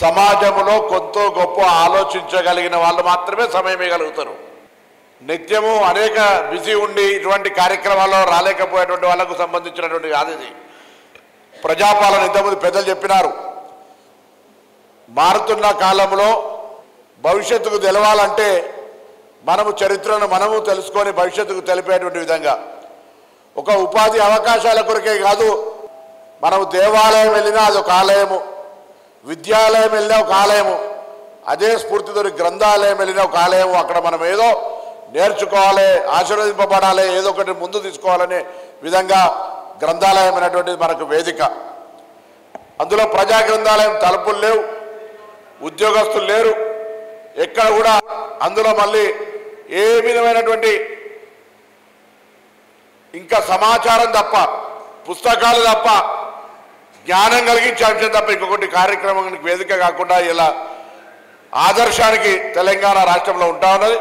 సమాజంలో కొంత గొప్ప ఆలోచించగలిగిన వాళ్ళు మాత్రమే సమయం ఇవ్వగలుగుతారు. నిత్యము అనేక బిజీ ఉండి ఇటువంటి కార్యక్రమాల్లో రాలేకపోయేటువంటి వాళ్ళకు సంబంధించినటువంటి కాదు ఇది. ప్రజాపాలన ఇంతకుముందు పెద్దలు చెప్పినారు. మారుతున్న కాలంలో భవిష్యత్తుకు తెలవాలంటే మనము చరిత్రను మనము తెలుసుకొని భవిష్యత్తుకు తెలిపేటువంటి విధంగా ఒక ఉపాధి అవకాశాల కొరకే కాదు, మనము దేవాలయం వెళ్ళినా అదొక ఆలయము, విద్యాలయం వెళ్ళినా ఒక ఆలయము, అదే స్ఫూర్తితో గ్రంథాలయం వెళ్ళినా ఒక ఆలయము. అక్కడ మనం ఏదో నేర్చుకోవాలి, ఆశీర్వదింపబడాలి, ఏదో ఒకటి ముందు తీసుకోవాలనే విధంగా గ్రంథాలయం అనేటువంటిది మనకు వేదిక. అందులో ప్రజా గ్రంథాలయం తలుపులు లేవు, ఉద్యోగస్తులు లేరు, ఎక్కడ కూడా అందులో మళ్ళీ ఏ విధమైనటువంటి ఇంకా సమాచారం తప్ప, పుస్తకాలు తప్ప, జ్ఞానం కలిగించే అంశం తప్ప ఇంకొకటి కార్యక్రమానికి వేదిక కాకుండా ఇలా ఆదర్శానికి తెలంగాణ రాష్ట్రంలో ఉంటా ఉన్నది.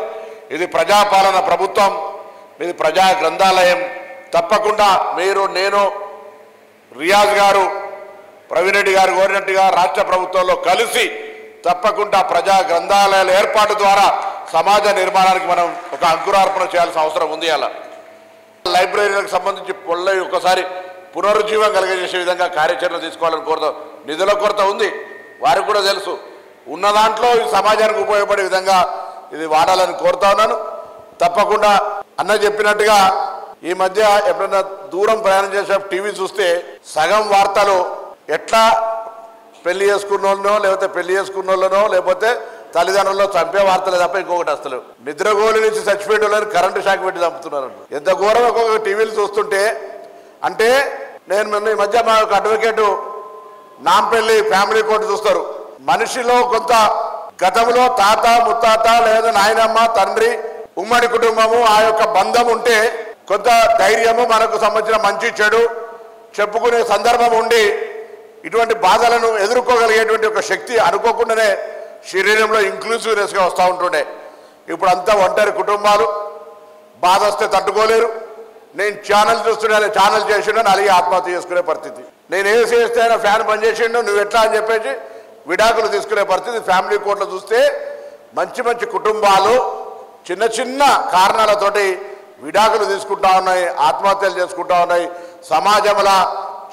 ఇది ప్రజాపాలన ప్రభుత్వం, ఇది ప్రజా గ్రంథాలయం. తప్పకుండా మీరు, నేను, రియాజ్ గారు, ప్రవీణ్ రెడ్డి గారు కోరినట్టుగా రాష్ట్ర ప్రభుత్వంలో కలిసి తప్పకుండా ప్రజా గ్రంథాలయాల ఏర్పాటు ద్వారా సమాజ నిర్మాణానికి మనం ఒక అంకురార్పణ చేయాల్సిన అవసరం ఉంది. అలా లైబ్రరీలకు సంబంధించి ఒకసారి పునరుజ్జీవం కలిగజేసే విధంగా కార్యాచరణ తీసుకోవాలని కోరుతాం. నిధుల కొరత ఉంది, వారికి కూడా తెలుసు. ఉన్న దాంట్లో ఈ సమాజానికి ఉపయోగపడే విధంగా ఇది వాడాలని కోరుతా ఉన్నాను. తప్పకుండా అన్న చెప్పినట్టుగా ఈ మధ్య ఎప్పుడైనా దూరం ప్రయాణం చేసే టీవీ చూస్తే సగం వార్తలు ఎట్లా పెళ్లి చేసుకున్న వాళ్ళనో లేకపోతే పెళ్లి చేసుకున్న వాళ్ళనో లేకపోతే తల్లిదండ్రుల్లో చంపే వార్తలే తప్ప ఇంకొకటి అసలు నిద్రగోలు నుంచి చచ్చిపోయే వాళ్ళని కరెంటు షాక్ పెట్టి చంపుతున్నారు. ఎంత ఘోరం ఒక్కొక్క టీవీలు చూస్తుంటే. అంటే నేను ఈ మధ్య మా యొక్క అడ్వకేటు నాంపల్లి ఫ్యామిలీ కోర్టు చూస్తారు. మనిషిలో కొంత గతంలో తాత ముత్తాత లేదా నాయనమ్మ తండ్రి ఉమ్మడి కుటుంబము ఆ యొక్క బంధం ఉంటే కొంత ధైర్యము, మనకు సంబంధించిన మంచి చెడు చెప్పుకునే సందర్భం ఉండి ఇటువంటి బాధలను ఎదుర్కోగలిగేటువంటి ఒక శక్తి అనుకోకుండానే శరీరంలో ఇంక్లూసివ్నెస్గా వస్తూ ఉంటుండే. ఇప్పుడు అంతా ఒంటరి కుటుంబాలు, బాధ వస్తే తట్టుకోలేరు. నేను ఛానల్ చూస్తున్నా, ఛానల్ చేసిండో అలాగే ఆత్మహత్య చేసుకునే పరిస్థితి. నేను ఏసీ వేస్తే అయినా ఫ్యాన్ బంద్ చేసిండో నువ్వు ఎట్లా అని చెప్పేసి విడాకులు తీసుకునే పరిస్థితి. ఫ్యామిలీ కోర్టులో చూస్తే మంచి మంచి కుటుంబాలు చిన్న చిన్న కారణాలతోటి విడాకులు తీసుకుంటా ఉన్నాయి, ఆత్మహత్యలు చేసుకుంటా ఉన్నాయి. సమాజంలో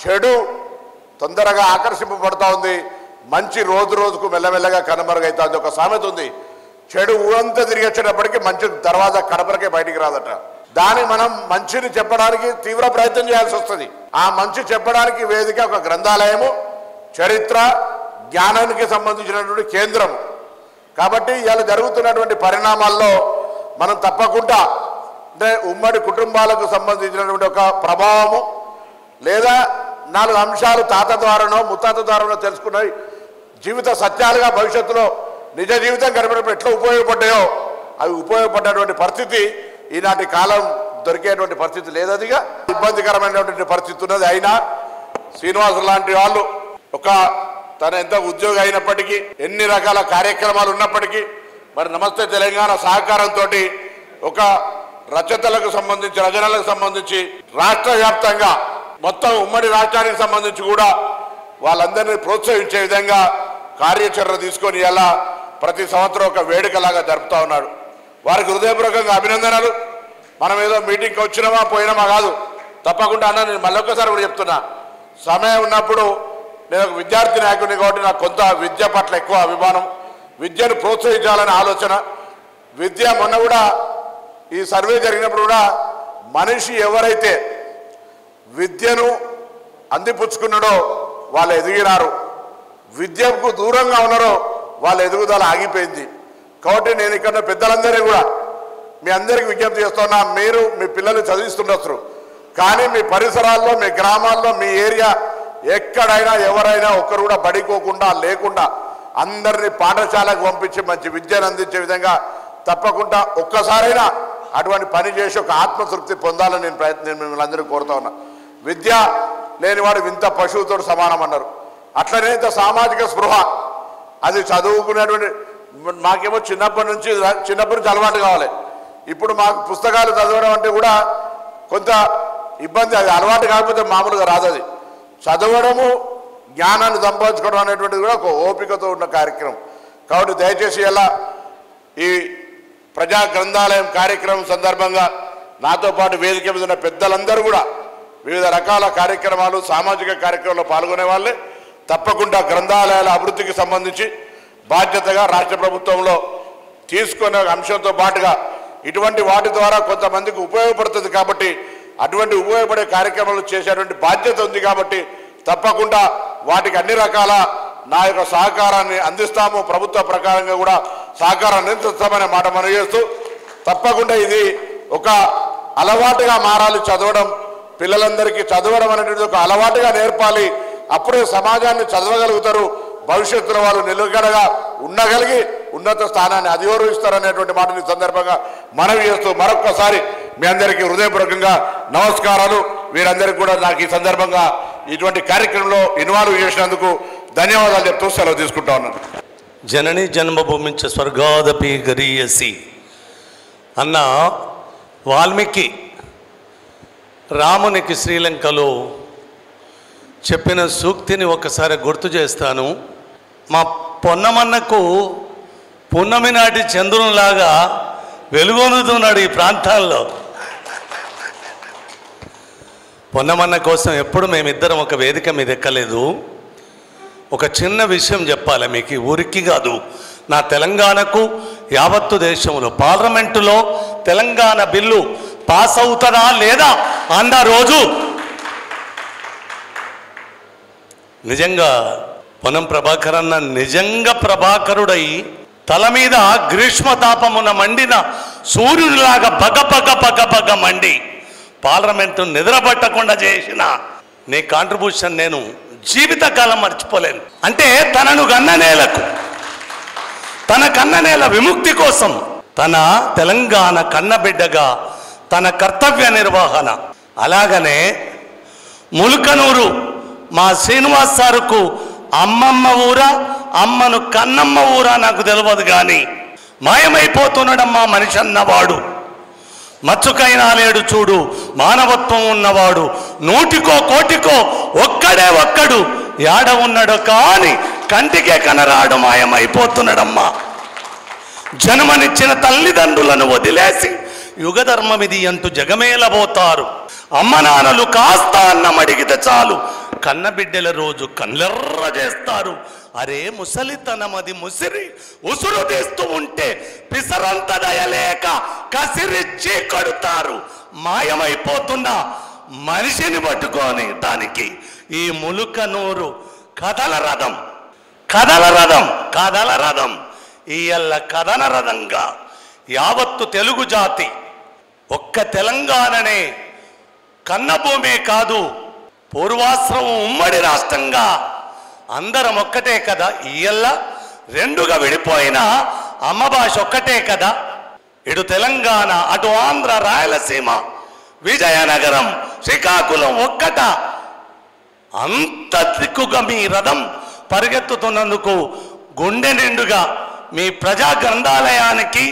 చెడు తొందరగా ఆకర్షింపబడుతూ ఉంది, మంచి రోజు రోజుకు మెల్లమెల్లగా కనుమరుగైతుంది. ఒక సామెత ఉంది, చెడు ఊరంతా తిరిగి వచ్చేటప్పటికి మంచి దర్వాజా కడపరకే బయటికి రాదట. దాన్ని మనం మంచిని చెప్పడానికి తీవ్ర ప్రయత్నం చేయాల్సి వస్తుంది. ఆ మంచి చెప్పడానికి వేదిక ఒక గ్రంథాలయము, చరిత్ర జ్ఞానానికి సంబంధించినటువంటి కేంద్రం. కాబట్టి ఇవాళ జరుగుతున్నటువంటి పరిణామాల్లో మనం తప్పకుండా అంటే ఉమ్మడి కుటుంబాలకు సంబంధించినటువంటి ఒక ప్రభావము లేదా 4 అంశాలు తాత ద్వారానో ముత్తాత ద్వారానో తెలుసుకున్నవి జీవిత సత్యాలుగా భవిష్యత్తులో నిజ జీవితం గడిపినప్పుడు ఎట్లా ఉపయోగపడ్డాయో అవి ఉపయోగపడ్డటువంటి పరిస్థితి ఈనాటి కాలం దొరికేటువంటి పరిస్థితి లేదదిగా ఇబ్బందికరమైనటువంటి పరిస్థితి ఉన్నది. అయినా శ్రీనివాసు లాంటి వాళ్ళు తన ఎంత ఉద్యోగి అయినప్పటికీ ఎన్ని రకాల కార్యక్రమాలు ఉన్నప్పటికీ మరి నమస్తే తెలంగాణ సహకారంతో ఒక రచనలకు సంబంధించి రాష్ట్ర వ్యాప్తంగా మొత్తం ఉమ్మడి రాష్ట్రానికి సంబంధించి కూడా వాళ్ళందరినీ ప్రోత్సహించే విధంగా కార్యాచరణ తీసుకొని ఇలా ప్రతి సంవత్సరం ఒక వేడుకలాగా జరుపుతూ ఉన్నాడు. వారికి హృదయపూర్వకంగా అభినందనలు. మనం ఏదో మీటింగ్కి వచ్చినామా పోయినామా కాదు, తప్పకుండా అన్న నేను మళ్ళొక్కసారి కూడా చెప్తున్నా, సమయం ఉన్నప్పుడు నేను ఒక విద్యార్థి నాయకుడిని కాబట్టి నాకు కొంత విద్య పట్ల ఎక్కువ అభిమానం, విద్యను ప్రోత్సహించాలనే ఆలోచన. విద్య మొన్న కూడా ఈ సర్వే జరిగినప్పుడు కూడా మనిషి ఎవరైతే విద్యను అందిపుచ్చుకున్నాడో వాళ్ళు ఎదిగినారు, విద్యకు దూరంగా ఉన్నారో వాళ్ళ ఎదుగుదల ఆగిపోయింది. కాబట్టి నేను ఇక్కడ పెద్దలందరినీ కూడా మీ అందరికీ విజ్ఞప్తి చేస్తున్నా, మీరు మీ పిల్లలు చదివిస్తుండొచ్చు కానీ మీ పరిసరాల్లో మీ గ్రామాల్లో మీ ఏరియా ఎక్కడైనా ఎవరైనా ఒక్కరు కూడా బడికోకుండా లేకుండా అందరినీ పాఠశాలకు పంపించి మంచి విద్యను అందించే విధంగా తప్పకుండా ఒక్కసారైనా అటువంటి పని చేసి ఒక ఆత్మతృప్తి పొందాలని నేను మిమ్మల్ని అందరూ కోరుతా ఉన్నా. విద్య లేనివాడు వింత పశువుతో సమానం అన్నారు. అట్లనే ఇంత సామాజిక స్పృహ అది చదువుకునేటువంటి మాకేమో చిన్నప్పటి నుంచి అలవాటు కావాలి. ఇప్పుడు మాకు పుస్తకాలు చదవడం అంటే కూడా కొంత ఇబ్బంది, అది అలవాటు కాకపోతే మామూలుగా రాదు. అది చదవడము జ్ఞానాన్ని సంపాదించుకోవడం అనేటువంటిది కూడా ఒక ఓపికతో ఉన్న కార్యక్రమం. కాబట్టి దయచేసి ఇలా ఈ ప్రజా గ్రంథాలయం కార్యక్రమం సందర్భంగా నాతో పాటు వేదిక మీద ఉన్న పెద్దలందరూ కూడా వివిధ రకాల కార్యక్రమాలు సామాజిక కార్యక్రమాల్లో పాల్గొనే వాళ్ళే. తప్పకుండా గ్రంథాలయాల అభివృద్ధికి సంబంధించి బాధ్యతగా రాష్ట్ర ప్రభుత్వంలో తీసుకునే అంశంతో పాటుగా ఇటువంటి వాటి ద్వారా కొంతమందికి ఉపయోగపడుతుంది కాబట్టి అటువంటి ఉపయోగపడే కార్యక్రమాలు చేసేటువంటి బాధ్యత ఉంది కాబట్టి తప్పకుండా వాటికి అన్ని రకాల నా యొక్క సహకారాన్ని అందిస్తాము. ప్రభుత్వ ప్రకారంగా కూడా సహకారాన్ని అందిస్తామనే మాట మనం చేస్తూ తప్పకుండా ఇది ఒక అలవాటుగా మారాలి. చదవడం పిల్లలందరికీ చదవడం అనేటువంటి ఒక అలవాటుగా నేర్పాలి. అప్పుడే సమాజాన్ని చదవగలుగుతారు. భవిష్యత్తులో వాళ్ళు నిలకడగా ఉండగలిగి ఉన్నత స్థానాన్ని అధిరోహిస్తారనేటువంటి మాటని సందర్భంగా మనవి చేస్తూ మరొక్కసారి మీ అందరికీ హృదయపూర్వకంగా నమస్కారాలు. వీరందరికీ కూడా నాకు ఈ సందర్భంగా ఇటువంటి కార్యక్రమంలో ఇన్వాల్వ్ చేసినందుకు ధన్యవాదాలు చెప్తూ సెలవు తీసుకుంటా ఉన్నాను. జనని జన్మభూమించ స్వర్గాదపి గరీయసి అన్న వాల్మీకి రామునికి శ్రీలంకలో చెప్పిన సూక్తిని ఒకసారి గుర్తు చేస్తాను. మా పొన్నమన్నకు పున్నమి నాటి చంద్రునిలాగా వెలుగొందుతున్నాడు ఈ ప్రాంతాల్లో. పొన్నమన్న కోసం ఎప్పుడు మేమిద్దరం ఒక వేదిక మీద ఎక్కలేదు. ఒక చిన్న విషయం చెప్పాలి మీకు, ఊరికి కాదు, నా తెలంగాణకు యావత్తు దేశంలో పార్లమెంటులో తెలంగాణ బిల్లు పాస్ అవుతుందా లేదా అన్న రోజు నిజంగా పొన్నం ప్రభాకర్ అన్న నిజంగా ప్రభాకరుడై తల మీద గ్రీష్మ తాపమున మండిన సూర్యుడిలాగా బగ మండి పార్లమెంటు నిద్రపట్టకుండా చేసిన నీ కాంట్రిబ్యూషన్ నేను జీవితకాలం మర్చిపోలేను. అంటే తనను గన్ననేలకు, తన కన్ననేల విముక్తి కోసం, తన తెలంగాణ కన్నబిడ్డగా తన కర్తవ్య నిర్వహణ. అలాగనే ములుకనూరు మా శ్రీనివాస్ సారుకు అమ్మమ్మ ఊరా అమ్మను కన్నమ్మ ఊరా నాకు తెలియదు, కానీ మాయమైపోతున్నాడమ్మా మనిషి అన్నవాడు. మచ్చుకైనా లేడు చూడు మానవత్వం ఉన్నవాడు, నూటికో కోటికో ఒక్కడు యాడ ఉన్నాడు కానీ కంటికే కనరాడు మాయమైపోతున్నాడమ్మా. జన్మనిచ్చిన తల్లిదండ్రులను వదిలేసి యుగధర్మమిది అంటూ జగమేలబోతారు. అమ్మ నాన్నలు కాస్త అన్నం అడిగితే చాలు కన్నబిడ్డల రోజు కళ్ళెర్ర చేస్తారు. అరే ముసలితనమది ముసిరి ఉసురు తీస్తూ ఉంటే పిసరంత దయలేక కసిరిచ్చి కొడతారు. మాయమైపోతున్న మనిషిని పట్టుకొని దానికి ఈ ములుకనూరు కథల రథం ఇయ్యల్ల కథన రథంగా యావత్తు తెలుగు జాతి ఒక్క తెలంగాణనే కన్నభూమే కాదు, పూర్వాశ్రమం ఉమ్మడి రాష్ట్రంగా అందరం ఒక్కటే కదా. ఇయ్యల్ల రెండుగా విడిపోయిన అమ్మ భాష ఒక్కటే కదా. ఇటు తెలంగాణ, అటు ఆంధ్ర, రాయలసీమ, విజయనగరం, శ్రీకాకుళం ఒక్కట. అంత దిక్కుగా మీ రథం పరిగెత్తుతున్నందుకు గుండె నిండుగా మీ ప్రజా గ్రంథాలయానికి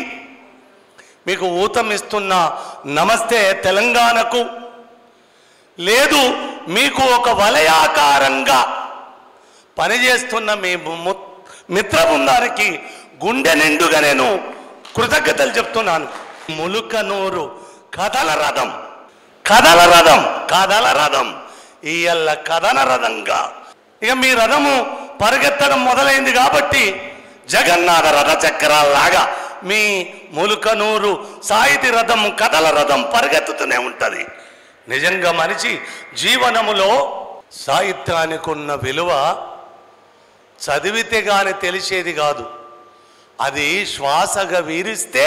మీకు ఊతమిస్తున్న నమస్తే తెలంగాణకు. లేదు మీకు ఒక వలయాకారంగా పనిచేస్తున్న మీ మిత్ర బృందానికి గుండె నిండుగా నేను కృతజ్ఞతలు చెప్తున్నాను. ములుకనూరు కథల రథం ఇయ్యల్ల కథన రథంగా ఇక మీ రథము పరిగెత్తడం మొదలైంది కాబట్టి జగన్నాథ రథ చక్రాల్లాగా మీ ములుకనూరు సాహితీ రథం, కథల రథం పరిగెత్తుతూనే ఉంటుంది. నిజంగా మనిషి జీవనములో సాహిత్యానికి ఉన్న విలువ చదివితే గాని తెలిసేది కాదు. అది శ్వాసగా వీరిస్తే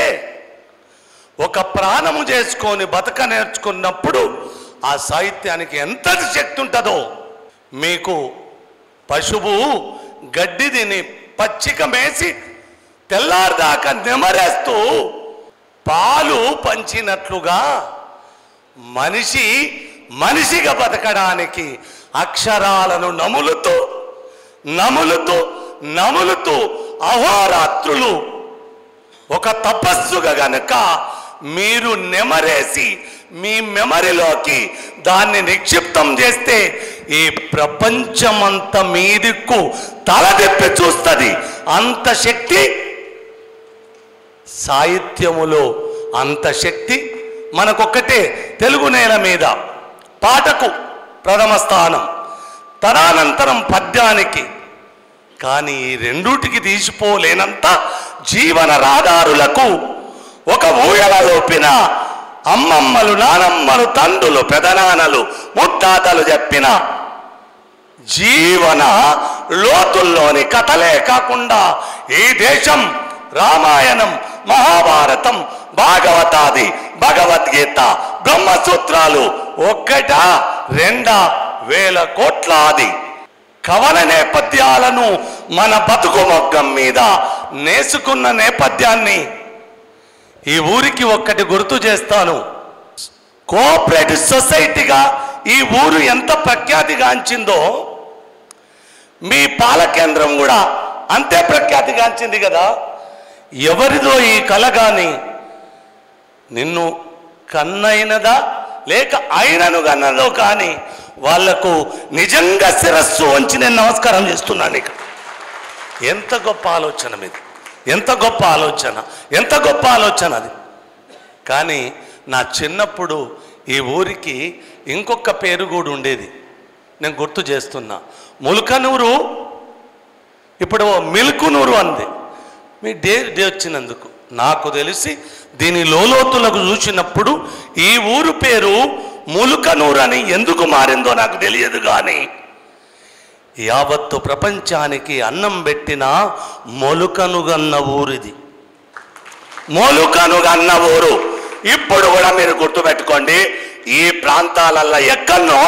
ఒక ప్రాణము చేసుకొని బతక నేర్చుకున్నప్పుడు ఆ సాహిత్యానికి ఎంత శక్తి ఉంటుందో. మీకు పశువు గడ్డి తిని పచ్చిక మేసి తెల్లారిదాకా నెమరేస్తూ పాలు పంచినట్లుగా మనిషిగా బతకడానికి అక్షరాలను నములుతూ అహోరాత్రులు ఒక తపస్సుగా గనక మీరు నెమరేసి మీ మెమరీలోకి దాన్ని నిక్షిప్తం చేస్తే ఈ ప్రపంచమంత మీదిక్కు తలదిప్పి చూస్తుంది. అంత శక్తి సాహిత్యములో, అంత శక్తి మనకొక్కటే తెలుగు నేల మీద. పాటకు ప్రథమ స్థానం, తదనంతరం పద్యానికి. కానీ ఈ రెండుటికి తీసిపోలేనంత జీవన రహదారులకు ఒక ఊయల లోపిన అమ్మమ్మలు, నానమ్మలు, తండ్రులు, పెదనాన్నలు, ముత్తాతలు చెప్పిన జీవన లోతుల్లోని కథలే కాకుండా ఈ దేశం రామాయణం, మహాభారతం, భాగవతాది, భగవద్గీత, బ్రహ్మసూత్రాలు ఒక్కటా రెండా వేల కోట్లాది కవన నేపథ్యాలను మన బతుకు మొగ్గం మీద నేసుకున్న నేపథ్యాన్ని ఈ ఊరికి ఒక్కటి గుర్తు చేస్తాను. కోఆపరేటివ్ సొసైటీగా ఈ ఊరు ఎంత ప్రఖ్యాతిగాంచిందో మీ పాలకేంద్రం కూడా అంతే ప్రఖ్యాతిగాంచింది కదా. ఎవరిదో ఈ కళ కానీ నిన్ను కన్నైనదా లేక అయినను కన్నదో కానీ వాళ్లకు నిజంగా శిరస్సు వంచి నేను నమస్కారం చేస్తున్నాను. ఇక ఎంత గొప్ప ఆలోచన మీది, ఎంత గొప్ప ఆలోచన, ఎంత గొప్ప ఆలోచన అది. కానీ నా చిన్నప్పుడు ఈ ఊరికి ఇంకొక పేరు కూడా ఉండేది, నేను గుర్తు చేస్తున్నా. ముల్కనూరు ఇప్పుడు మిల్కునూరు అంది. మీ డే వచ్చినందుకు నాకు తెలిసి దీని లోతులకు చూసినప్పుడు ఈ ఊరు పేరు ముల్కనూరు అని ఎందుకు మారిందో నాకు తెలియదు. కానీ యావత్తు ప్రపంచానికి అన్నం పెట్టిన మొలుకనుగన్న ఊరిది, మొలుకనుగన్న ఊరు. ఇప్పుడు కూడా మీరు గుర్తుపెట్టుకోండి, ఈ ప్రాంతాలల్లో ఎక్కడో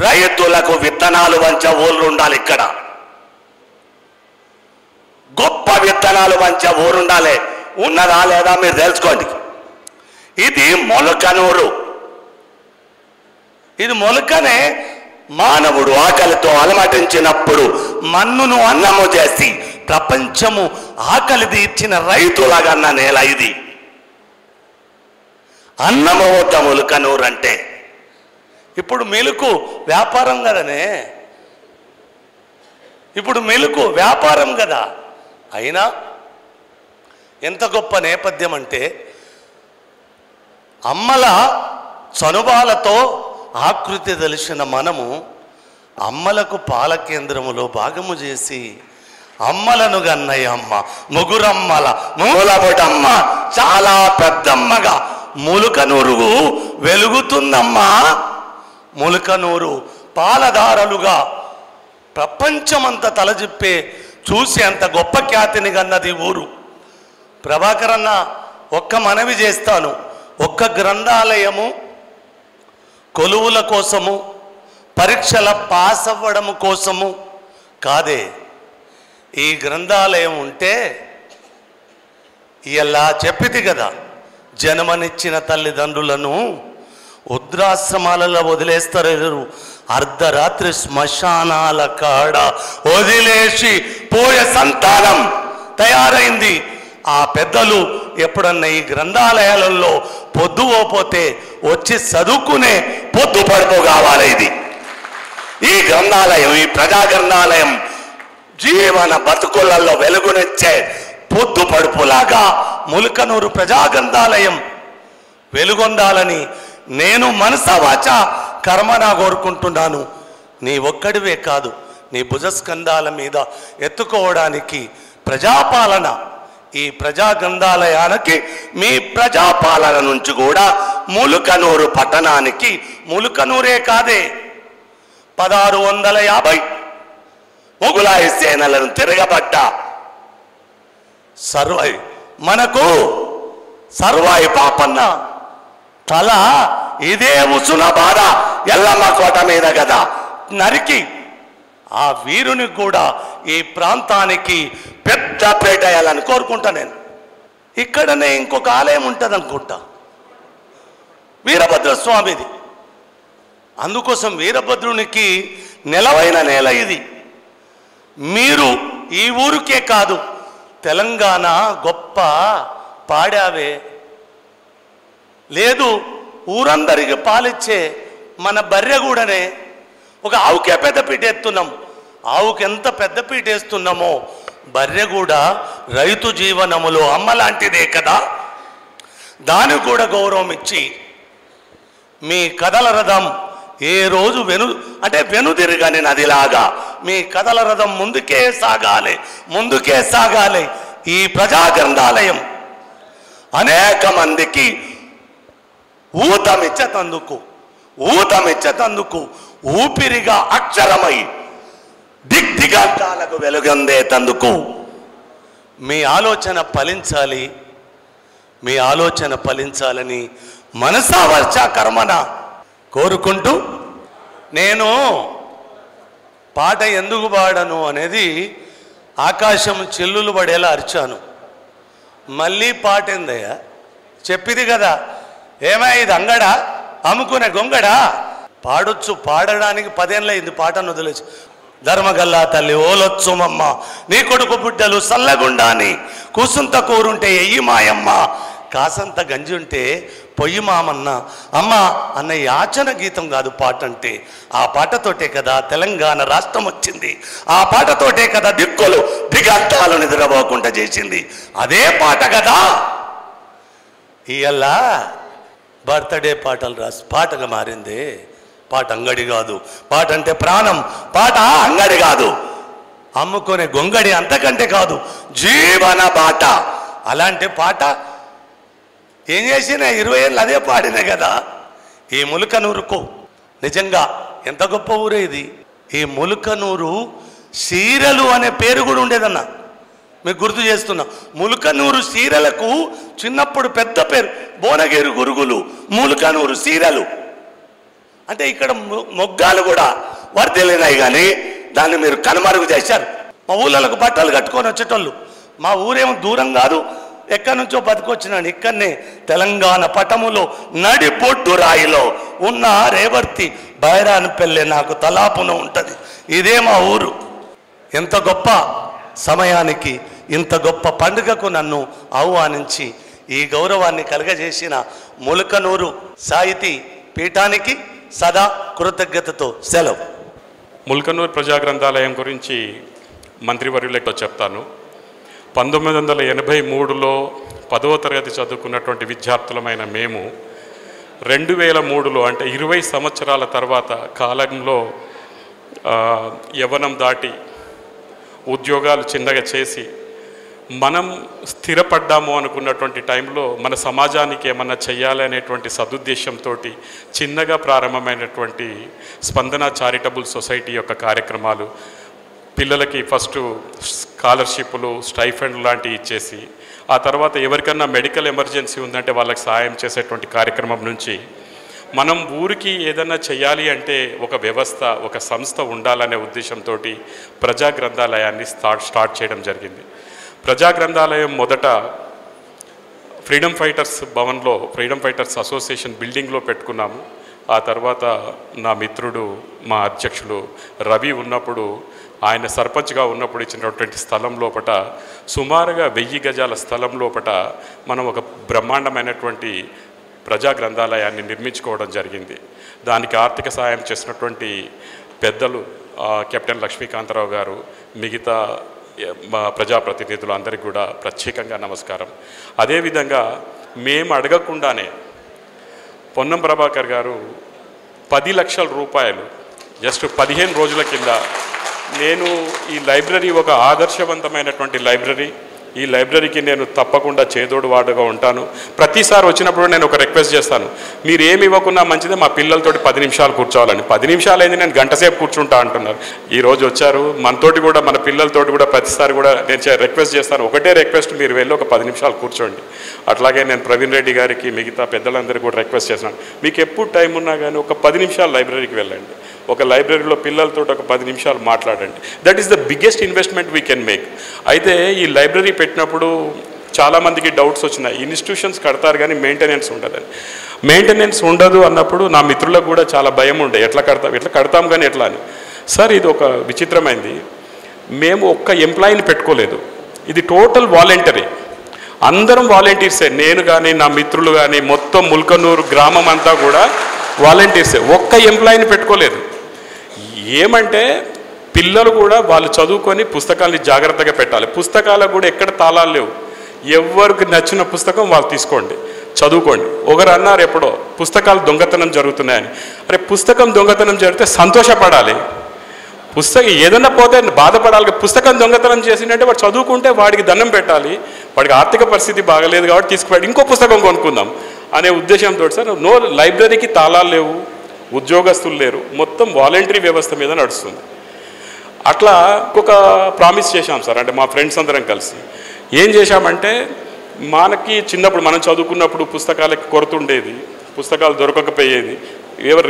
రైతులకు విత్తనాలు వంచే ఊళ్ళు ఉండాలి. ఇక్కడ గొప్ప విత్తనాలు వంచే ఊరు ఉండాలి. ఉన్నదా లేదా మీరు తెలుసుకోండి. ఇది మొలకనూరు. ఇది మొలకనే మానవుడు ఆకలితో అలమటించినప్పుడు మన్నును అన్నము చేసి ప్రపంచము ఆకలి తీర్చిన రైతులగన్న నేల ఇది. అన్నము వద్ద మొలకనూరు అంటే. ఇప్పుడు మెలుకు వ్యాపారం కదనే, ఇప్పుడు మెలుకు వ్యాపారం కదా. అయినా ఎంత గొప్ప నేపథ్యం అంటే అమ్మల చనుబాలతో ఆకృతి తెలిసిన మనము అమ్మలకు పాల కేంద్రములో భాగము చేసి అమ్మలను గన్నయ్యమ్మ, ముగురమ్మల మూలబొటమ్మ, చాలా పెద్దమ్మగా ములుకనూరు వెలుగుతుందమ్మా. ములుకనూరు పాలధారలుగా ప్రపంచమంతా తలజిప్పే చూసి అంత గొప్ప ఖ్యాతిని గన్నది ఊరు. ప్రభాకర్ అన్న, ఒక్క మనవి చేస్తాను. ఒక్క గ్రంథాలయము కొలువుల కోసము, పరీక్షల పాస్ అవ్వడం కోసము కాదే. ఈ గ్రంథాలయం ఉంటే ఇలా చెప్పిది కదా, జన్మనిచ్చిన తల్లిదండ్రులను వృద్ధాశ్రమాలలో వదిలేస్తారు. అర్ధరాత్రి శ్మశానాల కాడ వదిలేసి పోయే సంతానం తయారైంది. ఆ పెద్దలు ఎప్పుడన్నా ఈ గ్రంథాలయాలలో పొద్దుపోతే వచ్చి చదువుకునే పొద్దు పడుపు కావాలి. ఇది ఈ గ్రంథాలయం, ఈ ప్రజా గ్రంథాలయం జీవన బతుకులలో వెలుగునిచ్చే పొద్దు పడుపులాగా ముల్కనూరు ప్రజా గ్రంథాలయం వెలుగొందాలని నేను మనసా వాచ కర్మనా కోరుకుంటున్నాను. నీ ఒక్కడివే కాదు, నీ భుజస్కంధాల మీద ఎత్తుకోవడానికి ప్రజాపాలన, ఈ ప్రజా గ్రంథాలయానికి మీ ప్రజాపాలన నుంచి కూడా ముల్కనూరు పట్టణానికి, ముల్కనూరే కాదే 1650 మొగులాయి సేనలను తిరగబడ్డ సర్వాయి, మనకు సర్వాయి పాపన్న తల ఇదే ఉసున బాధ ఎల్లమ్మ కోట మీద కదా నరికి ఆ వీరుని కూడా ఈ ప్రాంతానికి పెద్ద పేట వేయాలని కోరుకుంటా. నేను ఇక్కడనే ఇంకొక ఆలయం ఉంటుంది అనుకుంటా, వీరభద్ర స్వామిది. అందుకోసం వీరభద్రునికి నెలవైన నేల ఇది. మీరు ఈ ఊరికే కాదు, తెలంగాణ గొప్ప పాడావే, లేదు ఊరందరికి పాలిచ్చే మన బర్రెగూడనే ఒక ఆవుకే పెద్దపీట ఎత్తున్నాం. ఆవుకి ఎంత పెద్దపీట వేస్తున్నామో బర్రె కూడా రైతు జీవనములో అమ్మ లాంటిదే కదా. దానికి కూడా గౌరవం ఇచ్చి మీ కథల రథం ఏ రోజు వెనుదిరగని నదిలాగా మీ కథల రథం ముందుకే సాగాలి. ఈ ప్రజా గ్రంథాలయం అనేక మందికి ఊతమిచ్చతందుకు ఊపిరిగా అక్షరమై దిగ్దిగంతాలకు వెలుగందేతందుకు మీ ఆలోచన ఫలించాలని మనసా వర్చా కర్మన కోరుకుంటూ నేను పాట ఎందుకు పాడను అనేది ఆకాశం చెల్లులు పడేలా అరిచాను. మళ్ళీ పాట ఏందయ్యా చెప్పింది కదా, ఇది అంగడా అమ్ముకునే గొంగడా? పాడొచ్చు, పాడడానికి 10 ఏళ్ళయింది పాటను వదిలేసి. ధర్మగల్లా తల్లి ఓలొచ్చుమమ్మ నీ కొడుకు బుడ్డలు సల్లగుండాని కూసుంత కూరుంటే ఎయ్యి మాయమ్మ కాసంత గంజి ఉంటే పొయ్యి మామన్న అమ్మ అన్న యాచన గీతం కాదు పాట అంటే. ఆ పాటతోటే కదా తెలంగాణ రాష్ట్రం వచ్చింది. ఆ పాటతోటే కదా దిక్కులు దిగంతాలు నిద్రపోకుండా చేసింది. అదే పాట కదా ఇయ్యల్లా బర్త్డే పాటలు రాసి పాటగా మారింది. పాట అంగడి కాదు, పాట అంటే ప్రాణం. పాట అంగడి కాదు, అమ్ముకునే గొంగడి అంతకంటే కాదు, జీవన పాట. అలాంటి పాట ఏం చేసినా 20 ఏళ్ళు అదే పాడిన కదా. ఈ ములుకనూరుకు నిజంగా ఎంత గొప్ప ఊరే ఇది. ఈ ములుకనూరు సీరలు అనే పేరు కూడా ఉండేదన్న, మీకు గుర్తు చేస్తున్నా. ములుకనూరు సీరలకు చిన్నప్పుడు పెద్ద పేరు భువనగిరి గురుగులు, ములుకనూరు సీరలు అంటే. ఇక్కడ మొగ్గాలు కూడా వర్ధిల్లినాయి కానీ దాన్ని మీరు కనుమరుగు చేశారు. మా ఊళ్ళకు బట్టలు కట్టుకొని వచ్చేటోళ్ళు. మా ఊరేమో దూరం కాదు, ఎక్కడి నుంచో బతికొచ్చినాను. ఇక్కడనే తెలంగాణ పటములో నడి బొడ్డు రాయిలో ఉన్న రేవర్తి బైరాన్ పెళ్ళే నాకు తలాపున ఉంటుంది. ఇదే మా ఊరు. ఎంత గొప్ప సమయానికి ఇంత గొప్ప పండుగకు నన్ను ఆహ్వానించి ఈ గౌరవాన్ని కలగజేసిన ములుకనూరు సాహితీ పీఠానికి సదా కృతజ్ఞతతో సెలవు. ములుకనూరు ప్రజా గ్రంథాలయం గురించి మంత్రివర్యులతో చెప్తాను. 1983లో 10వ తరగతి చదువుకున్నటువంటి విద్యార్థులమైన మేము 2003లో అంటే 20 సంవత్సరాల తర్వాత కాలంలో యవ్వనం దాటి ఉద్యోగాలు చిన్నగా చేసి మనం స్థిరపడ్డాము అనుకున్నటువంటి టైంలో మన సమాజానికి ఏమన్నా చెయ్యాలి అనేటువంటి సదుద్దేశంతో చిన్నగా ప్రారంభమైనటువంటి స్పందన చారిటబుల్ సొసైటీ యొక్క కార్యక్రమాలు, పిల్లలకి ఫస్ట్ స్కాలర్షిప్లు స్టైఫండ్ లాంటివి ఇచ్చేసి ఆ తర్వాత ఎవరికన్నా మెడికల్ ఎమర్జెన్సీ ఉందంటే వాళ్ళకి సహాయం చేసేటువంటి కార్యక్రమం నుంచి మనం ఊరికి ఏదన్నా చేయాలి అంటే ఒక వ్యవస్థ, ఒక సంస్థ ఉండాలనే ఉద్దేశంతో ప్రజా గ్రంథాలయాన్ని స్టార్ట్ చేయడం జరిగింది. ప్రజా గ్రంథాలయం మొదట ఫ్రీడమ్ ఫైటర్స్ భవన్లో, ఫ్రీడమ్ ఫైటర్స్ అసోసియేషన్ బిల్డింగ్లో పెట్టుకున్నాము. ఆ తర్వాత నా మిత్రుడు మా అధ్యక్షులు రవి ఉన్నప్పుడు, ఆయన సర్పంచ్గా ఉన్నప్పుడు ఇచ్చినటువంటి స్థలం లోపట సుమారుగా 1000 గజాల స్థలం లోపట మనం ఒక బ్రహ్మాండమైనటువంటి ప్రజా గ్రంథాలయాన్ని నిర్మించుకోవడం జరిగింది. దానికి ఆర్థిక సహాయం చేసినటువంటి పెద్దలు కెప్టెన్ లక్ష్మీకాంతరావు గారు, మిగతా మా ప్రజాప్రతినిధులు అందరికీ కూడా ప్రత్యేకంగా నమస్కారం. అదేవిధంగా మేము అడగకుండానే పొన్నం ప్రభాకర్ గారు 10 లక్షల రూపాయలు జస్ట్ 15 రోజుల కింద, నేను ఈ లైబ్రరీ ఒక ఆదర్శవంతమైనటువంటి లైబ్రరీ, ఈ లైబ్రరీకి నేను తప్పకుండా చేదోడు వాడుగా ఉంటాను. ప్రతిసారి వచ్చినప్పుడు నేను ఒక రిక్వెస్ట్ చేస్తాను, మీరు ఏమి ఇవ్వకున్నా మంచిదే, మా పిల్లలతోటి 10 నిమిషాలు కూర్చోవాలని. 10 నిమిషాలు అయింది, నేను గంట సేపు కూర్చుంటా అంటున్నారు. ఈరోజు వచ్చారు, మనతోటి కూడా మన పిల్లలతోటి కూడా ప్రతిసారి కూడా నేను రిక్వెస్ట్ చేస్తాను, ఒకటే రిక్వెస్ట్, మీరు వెళ్ళి ఒక 10 నిమిషాలు కూర్చోండి. అట్లాగే నేను ప్రవీణ్ రెడ్డి గారికి మిగతా పెద్దలందరికీ కూడా రిక్వెస్ట్ చేస్తున్నాను, మీకు ఎప్పుడు టైం ఉన్నా కానీ ఒక 10 నిమిషాలు లైబ్రరీకి వెళ్ళండి. ఒక లైబ్రరీలో పిల్లలతో ఒక 10 నిమిషాలు మాట్లాడండి. That is the biggest investment we can make. అయితే ఈ లైబ్రరీ పెట్టినప్పుడు చాలామందికి డౌట్స్ వచ్చినాయి, ఇన్స్టిట్యూషన్స్ కడతారు కానీ మెయింటెనెన్స్ ఉండదని. మెయింటెనెన్స్ ఉండదు అన్నప్పుడు నా మిత్రులకు కూడా చాలా భయం ఉండే, ఎట్లా కడతాం కానీ ఎట్లా అని. సార్, ఇది ఒక విచిత్రమైంది, మేము ఒక్క ఎంప్లాయీని పెట్టుకోలేదు, ఇది టోటల్ వాలంటరీ, అందరం వాలంటీర్సే. నేను కానీ నా మిత్రులు కానీ మొత్తం ముల్కనూరు గ్రామం అంతా కూడా వాలంటీర్సే, ఒక్క ఎంప్లాయీని పెట్టుకోలేదు. ఏమంటే పిల్లలు కూడా వాళ్ళు చదువుకొని పుస్తకాలని జాగ్రత్తగా పెట్టాలి. పుస్తకాలకు కూడా ఎక్కడ తాళాలు లేవు. ఎవరికి నచ్చిన పుస్తకం వాళ్ళు తీసుకోండి, చదువుకోండి. ఒకరు అన్నారు ఎప్పుడో పుస్తకాలు దొంగతనం జరుగుతున్నాయని. అరే పుస్తకం దొంగతనం జరిగితే సంతోషపడాలి. పుస్తకం ఏదన్నా పోతే బాధపడాలి. పుస్తకం దొంగతనం చేసిందంటే వాడు చదువుకుంటే వాడికి దండం పెట్టాలి. వాడికి ఆర్థిక పరిస్థితి బాగలేదు కాబట్టి తీసుకుపోయి ఇంకో పుస్తకం కొనుక్కుందాం అనే ఉద్దేశంతో సార్ నో లైబ్రరీకి తాళాలు లేవు, ఉద్యోగస్తులు లేరు, మొత్తం వాలంటరీ వ్యవస్థ మీద నడుస్తుంది. అట్లా ఒక ప్రామిస్ చేశాం సార్. అంటే మా ఫ్రెండ్స్ అందరం కలిసి ఏం చేశామంటే మనకి చిన్నప్పుడు మనం చదువుకున్నప్పుడు పుస్తకాలకి కొరత ఉండేది, పుస్తకాలు దొరకకపోయేది.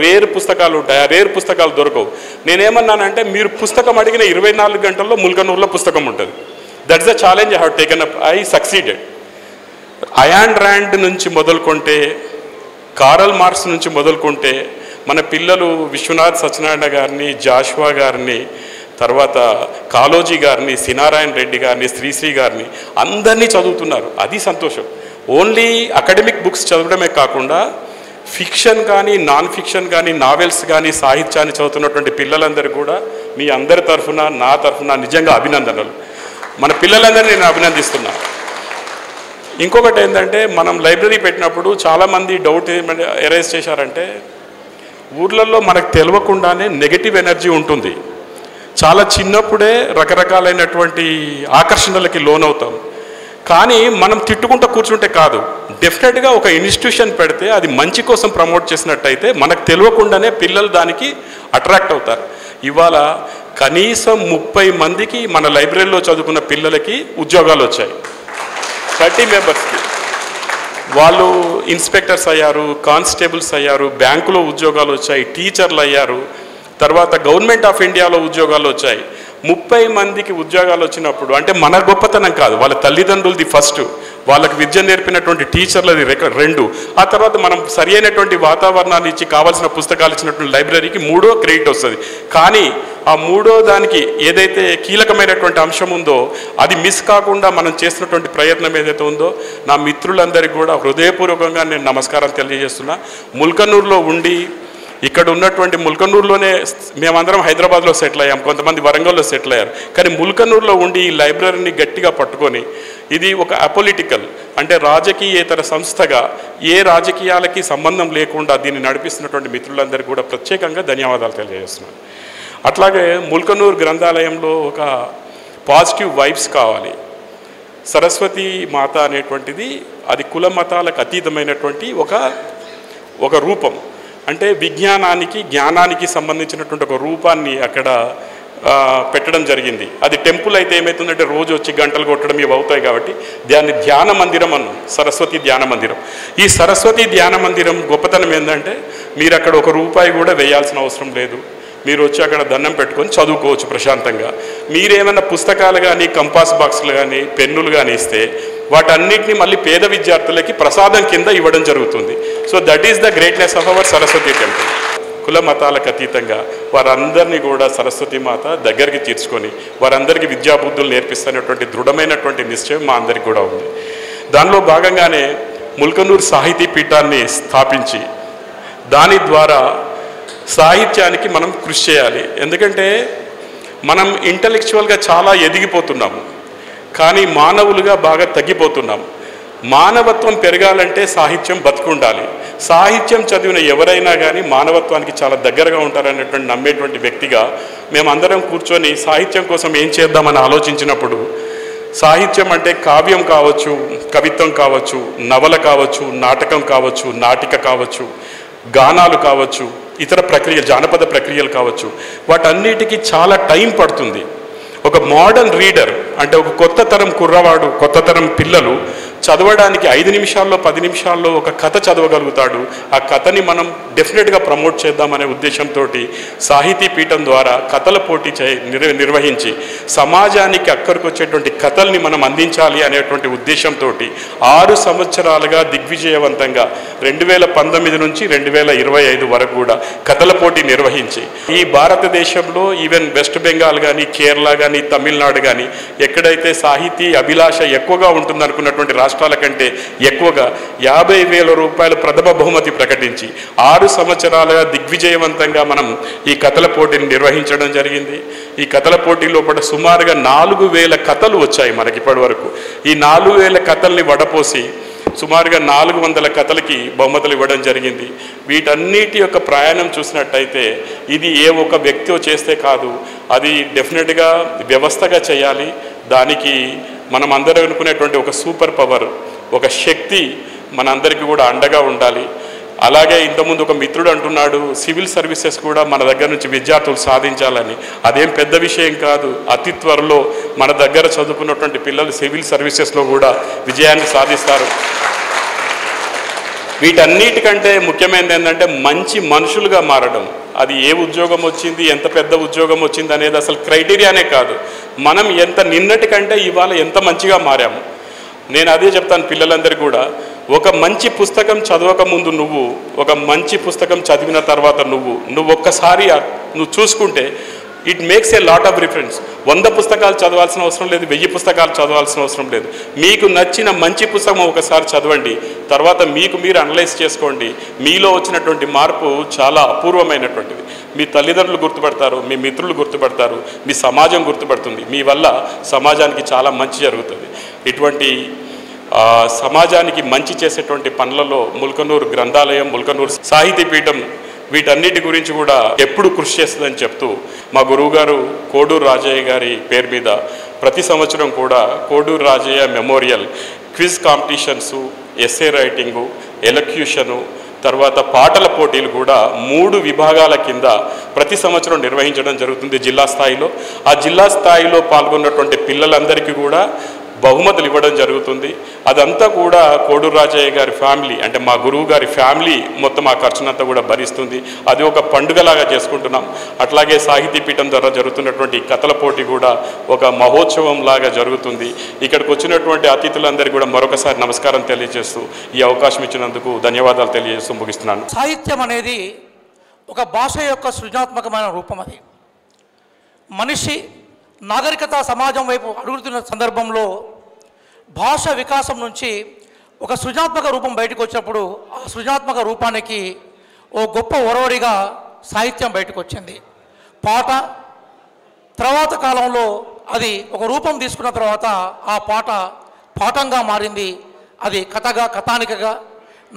రేర్ పుస్తకాలు ఉంటాయి, ఆ రేర్ పుస్తకాలు దొరకవు. నేనేమన్నానంటే మీరు పుస్తకం అడిగిన 24 గంటల్లో ముల్కనూరులో పుస్తకం ఉంటుంది. That's the challenge I have taken up. I succeeded. Ayn Rand నుంచి మొదలుకుంటే, కారల్ మార్క్స్ నుంచి మొదలుకుంటే, మన పిల్లలు విశ్వనాథ్ సత్యనారాయణ గారిని, జాషువా గారిని, తర్వాత కాళోజీ గారిని, సినారాయణ రెడ్డి గారిని, శ్రీశ్రీ గారిని అందరినీ చదువుతున్నారు. అది సంతోషం. ఓన్లీ అకాడమిక్ బుక్స్ చదవడమే కాకుండా ఫిక్షన్ కానీ, నాన్ ఫిక్షన్ కానీ, నావెల్స్ కానీ, సాహిత్యాన్ని చదువుతున్నటువంటి పిల్లలందరూ కూడా మీ అందరి తరఫున, నా తరఫున నిజంగా అభినందనలు. మన పిల్లలందరినీ నేను అభినందిస్తున్నా. ఇంకొకటి ఏంటంటే మనం లైబ్రరీ పెట్టినప్పుడు చాలామంది డౌట్ ఏమంటే ఎరైజ్ చేశారంటే ఊర్లలో మనకు తెలియకుండానే నెగటివ్ ఎనర్జీ ఉంటుంది. చాలా చిన్నప్పుడే రకరకాలైనటువంటి ఆకర్షణలకి లోనవుతాం. కానీ మనం తిట్టుకుంటూ కూర్చుంటే కాదు, డెఫినెట్గా ఒక ఇన్స్టిట్యూషన్ పెడితే అది మంచి కోసం ప్రమోట్ చేసినట్టయితే మనకు తెలియకుండానే పిల్లలు దానికి అట్రాక్ట్ అవుతారు. ఇవాళ కనీసం 30 మందికి మన లైబ్రరీలో చదువుకున్న పిల్లలకి ఉద్యోగాలు వచ్చాయి. 30 మెంబర్స్కి. వాళ్ళు ఇన్స్పెక్టర్స్ అయ్యారు, కానిస్టేబుల్స్ అయ్యారు, బ్యాంకులో ఉద్యోగాలు వచ్చాయి, టీచర్లు అయ్యారు, తర్వాత గవర్నమెంట్ ఆఫ్ ఇండియాలో ఉద్యోగాలు వచ్చాయి. 30 మందికి ఉద్యోగాలు వచ్చినప్పుడు అంటే మన గొప్పతనం కాదు, వాళ్ళ తల్లిదండ్రులది ఫస్ట్, వాళ్ళకి విద్య నేర్పినటువంటి టీచర్లది 2, ఆ తర్వాత మనం సరి అయినటువంటి వాతావరణాన్ని ఇచ్చి కావాల్సిన పుస్తకాలు ఇచ్చినటువంటి లైబ్రరీకి 3వ క్రెడిట్ వస్తుంది. కానీ ఆ 3వ దానికి ఏదైతే కీలకమైనటువంటి అంశం ఉందో అది మిస్ కాకుండా మనం చేసినటువంటి ప్రయత్నం ఏదైతే ఉందో నా మిత్రులందరికీ కూడా హృదయపూర్వకంగా నేను నమస్కారం తెలియజేస్తున్నా. ముల్కనూరులో ఉండి ఇక్కడ ఉన్నటువంటి ముల్కనూరులోనే మేమందరం హైదరాబాద్లో సెటిల్ అయ్యాం, కొంతమంది వరంగల్లో సెటిల్ అయ్యారు. కానీ ముల్కనూరులో ఉండి ఈ లైబ్రరీని గట్టిగా పట్టుకొని ఇది ఒక అపొలిటికల్ అంటే రాజకీయేతర సంస్థగా ఏ రాజకీయాలకి సంబంధం లేకుండా దీన్ని నడిపిస్తున్నటువంటి మిత్రులందరికీ కూడా ప్రత్యేకంగా ధన్యవాదాలు తెలియజేస్తున్నాను. అట్లాగే ముల్కనూరు గ్రంథాలయంలో ఒక పాజిటివ్ వైబ్స్ కావాలి. సరస్వతి మాత అనేటువంటిది అది కుల మతాలకు అతీతమైనటువంటి ఒక రూపం. అంటే విజ్ఞానానికి, జ్ఞానానికి సంబంధించినటువంటి ఒక రూపాన్ని అక్కడ పెట్టడం జరిగింది. అది టెంపుల్ అయితే ఏమవుతుందంటే రోజు వచ్చి గంటలు కొట్టడం ఇవి అవుతాయి కాబట్టి దాన్ని ధ్యాన మందిరం అన్నాం, సరస్వతి ధ్యాన మందిరం. ఈ సరస్వతి ధ్యాన మందిరం గొప్పతనం ఏంటంటే మీరు అక్కడ ₹1 కూడా వేయాల్సిన అవసరం లేదు. మీరు వచ్చి అక్కడ దండం పెట్టుకొని చదువుకోవచ్చు ప్రశాంతంగా. మీరేమైనా పుస్తకాలు కానీ, కంపాస్ బాక్సులు కానీ, పెన్నులు కానీ ఇస్తే వాటన్నిటిని మళ్ళీ పేద విద్యార్థులకి ప్రసాదం కింద ఇవ్వడం జరుగుతుంది. So that is the greatness of our Saraswati temple. కుల మతాలకు అతీతంగా వారందరినీ కూడా సరస్వతి మాత దగ్గరికి తీర్చుకొని వారందరికీ విద్యాబుద్ధులు నేర్పిస్తున్నటువంటి దృఢమైనటువంటి నిశ్చయం మా అందరికీ కూడా ఉంది. దానిలో భాగంగానే ముల్కనూరు సాహితీ పీఠాన్ని స్థాపించి దాని ద్వారా సాహిత్యానికి మనం కృషి చేయాలి. ఎందుకంటే మనం ఇంటలెక్చువల్గా చాలా ఎదిగిపోతున్నాము, కానీ మానవులుగా బాగా తగ్గిపోతున్నాము. మానవత్వం పెరగాలంటే సాహిత్యం బతుకుండాలి. సాహిత్యం చదివిన ఎవరైనా కానీ మానవత్వానికి చాలా దగ్గరగా ఉంటారనేటువంటి నమ్మేటువంటి వ్యక్తిగా మేమందరం కూర్చొని సాహిత్యం కోసం ఏం చేద్దామని ఆలోచించినప్పుడు సాహిత్యం అంటే కావ్యం కావచ్చు, కవిత్వం కావచ్చు, నవల కావచ్చు, నాటకం కావచ్చు, నాటిక కావచ్చు, గానాలు కావచ్చు, ఇతర ప్రక్రియ జానపద ప్రక్రియలు కావచ్చు, వాటన్నిటికీ చాలా టైం పడుతుంది. ఒక మోడర్న్ రీడర్ అంటే ఒక కొత్త తరం కుర్రవాడు, కొత్త తరం పిల్లలు చదవడానికి 5 నిమిషాల్లో 10 నిమిషాల్లో ఒక కథ చదవగలుగుతాడు. ఆ కథని మనం డెఫినెట్గా ప్రమోట్ చేద్దామనే ఉద్దేశంతో సాహితీ పీఠం ద్వారా కథల పోటీ నిర్వహించి సమాజానికి అక్కడికి వచ్చేటువంటి కథల్ని మనం అందించాలి అనేటువంటి ఉద్దేశంతో 6 సంవత్సరాలుగా దిగ్విజయవంతంగా 2019 నుంచి 2025 వరకు కూడా కథల పోటీ నిర్వహించి ఈ భారతదేశంలో ఈవెన్ వెస్ట్ బెంగాల్ కానీ, కేరళ కానీ, తమిళనాడు కానీ ఎక్కడైతే సాహితీ అభిలాష ఎక్కువగా ఉంటుందనుకున్నటువంటి రాష్ట్రాల కంటే ఎక్కువగా 50,000 రూపాయలు ప్రథమ బహుమతి ప్రకటించి 6 6 సంవత్సరాలుగా దిగ్విజయవంతంగా మనం ఈ కథల పోటీని నిర్వహించడం జరిగింది. ఈ కథల పోటీ లోపల సుమారుగా 4000 కథలు వచ్చాయి మనకి ఇప్పటి వరకు. ఈ 4000 కథల్ని వడపోసి సుమారుగా 400 కథలకి బహుమతులు ఇవ్వడం జరిగింది. వీటన్నిటి యొక్క ప్రయాణం చూసినట్టయితే ఇది ఏ ఒక వ్యక్తితో చేస్తే కాదు, అది డెఫినెట్గా వ్యవస్థగా చేయాలి. దానికి మనం అందరూ అనుకునేటువంటి ఒక సూపర్ పవర్, ఒక శక్తి మనందరికీ కూడా అండగా ఉండాలి. అలాగే ఇంతకుముందు ఒక మిత్రుడు అంటున్నాడు, సివిల్ సర్వీసెస్ కూడా మన దగ్గర నుంచి విద్యార్థులు సాధించాలని. అదేం పెద్ద విషయం కాదు. అతి త్వరలో మన దగ్గర చదువుకున్నటువంటి పిల్లలు సివిల్ సర్వీసెస్లో కూడా విజయాన్ని సాధిస్తారు. వీటన్నిటికంటే ముఖ్యమైనది ఏంటంటే మంచి మనుషులుగా మారడం. అది ఏ ఉద్యోగం వచ్చింది, ఎంత పెద్ద ఉద్యోగం వచ్చింది అనేది అసలు క్రైటీరియానే కాదు. మనం ఎంత నిన్నటి కంటే ఇవాళ ఎంత మంచిగా మారాము. నేను అదే చెప్తాను పిల్లలందరికీ కూడా, ఒక మంచి పుస్తకం చదవక ముందు నువ్వు, ఒక మంచి పుస్తకం చదివిన తర్వాత నువ్వు ఒక్కసారి నువ్వు చూసుకుంటే it makes a lot of difference. 100 పుస్తకాలు చదవాల్సిన అవసరం లేదు, 1000 పుస్తకాలు చదవాల్సిన అవసరం లేదు. మీకు నచ్చిన మంచి పుస్తకం ఒకసారి చదవండి, తర్వాత మీకు మీరు అనలైజ్ చేసుకోండి. మీలో వచ్చినటువంటి మార్పు చాలా అపూర్వమైనటువంటిది. మీ తల్లిదండ్రులు గుర్తుపడతారు, మీ మిత్రులు గుర్తుపడతారు, మీ సమాజం గుర్తుపడుతుంది. మీ వల్ల సమాజానికి చాలా మంచి జరుగుతుంది. ఇటువంటి సమాజానికి మంచి చేసేటువంటి పనులలో ముల్కనూరు గ్రంథాలయం, ముల్కనూరు సాహితీ పీఠం వీటన్నిటి గురించి కూడా ఎప్పుడు కృషి చేస్తుందని చెప్తూ, మా గురువుగారు కోడూరు రాజయ్య గారి పేరు మీద ప్రతి సంవత్సరం కూడా Koduru Rajaiah memorial quiz competitions, essay writing, elocution, తర్వాత పాటల పోటీలు కూడా 3 విభాగాల కింద ప్రతి సంవత్సరం నిర్వహించడం జరుగుతుంది జిల్లా స్థాయిలో. ఆ జిల్లా స్థాయిలో పాల్గొన్నటువంటి పిల్లలందరికీ కూడా బహుమతులు ఇవ్వడం జరుగుతుంది. అదంతా కూడా కోడూరు రాజయ్య గారి ఫ్యామిలీ, అంటే మా గురువు గారి ఫ్యామిలీ మొత్తం ఆ ఖర్చునంతా కూడా భరిస్తుంది. అది ఒక పండుగలాగా చేసుకుంటున్నాం. అట్లాగే సాహితీ పీఠం ద్వారా జరుగుతున్నటువంటి కథల పోటీ కూడా ఒక మహోత్సవం లాగా జరుగుతుంది. ఇక్కడికి వచ్చినటువంటి అతిథులందరికీ కూడా మరొకసారి నమస్కారం తెలియజేస్తూ ఈ అవకాశం ఇచ్చినందుకు ధన్యవాదాలు తెలియజేస్తూ ముగిస్తున్నాను. సాహిత్యం అనేది ఒక భాష యొక్క సృజనాత్మకమైన రూపం. అది మనిషి నాగరికత సమాజం వైపు అడుగుతున్న సందర్భంలో భాష వికాసం నుంచి ఒక సృజనాత్మక రూపం బయటకు వచ్చినప్పుడు ఆ సృజనాత్మక రూపానికి ఓ గొప్ప ఒరవడిగా సాహిత్యం బయటకు వచ్చింది. పాట తర్వాత కాలంలో అది ఒక రూపం తీసుకున్న తర్వాత ఆ పాట పాఠంగా మారింది. అది కథగా, కథానికగా,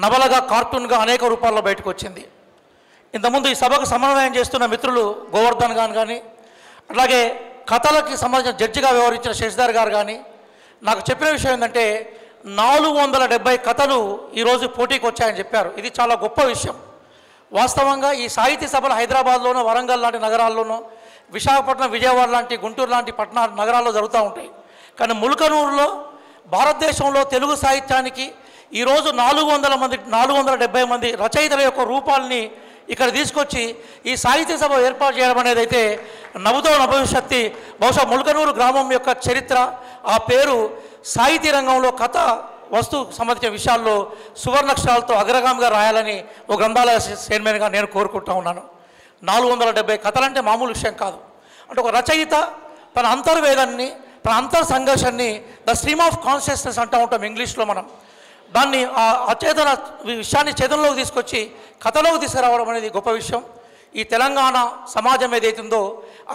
నవలగా, కార్టూన్గా అనేక రూపాల్లో బయటకు వచ్చింది. ఇంతకుముందు ఈ సభకు సమన్వయం చేస్తున్న మిత్రులు గోవర్ధన్ గారు కానీ, అట్లాగే కథలకి సంబంధించిన జడ్జిగా వ్యవహరించిన శశిధర్ గారు కానీ నాకు చెప్పిన విషయం ఏంటంటే 470 కథలు ఈరోజు పోటీకి వచ్చాయని చెప్పారు. ఇది చాలా గొప్ప విషయం. వాస్తవంగా ఈ సాహితీ సభలు హైదరాబాద్లోనో, వరంగల్ లాంటి నగరాల్లోనో, విశాఖపట్నం, విజయవాడ లాంటి, గుంటూరు లాంటి నగరాల్లో జరుగుతూ ఉంటాయి. కానీ ముల్కనూరులో భారతదేశంలో తెలుగు సాహిత్యానికి ఈరోజు 470 మంది రచయితల యొక్క రూపాలని ఇక్కడ తీసుకొచ్చి ఈ సాహిత్య సభ ఏర్పాటు చేయడం అనేది అయితే నవ్వుతో భవిష్యత్తు. బహుశా ముల్కనూరు గ్రామం యొక్క చరిత్ర, ఆ పేరు సాహితీ రంగంలో కథ, వస్తు సంబంధించిన విషయాల్లో సువర్ణాక్షరాలతో అగ్రగామిగా రాయాలని ఒక గ్రంథాలయ చైర్మన్గా నేను కోరుకుంటా ఉన్నాను. 470 కథలంటే మామూలు విషయం కాదు. అంటే ఒక రచయిత తన అంతర్వేదాన్ని, తన అంతర్ సంఘర్షాన్ని, ద స్ట్రీమ్ ఆఫ్ కాన్షియస్నెస్ అంటూ ఉంటాం ఇంగ్లీష్లో మనం, దాన్ని ఆ అచేతన విషయాన్ని చేతనలోకి తీసుకొచ్చి కథలోకి తీసుకురావడం అనేది గొప్ప విషయం. ఈ తెలంగాణ సమాజం ఏదైతుందో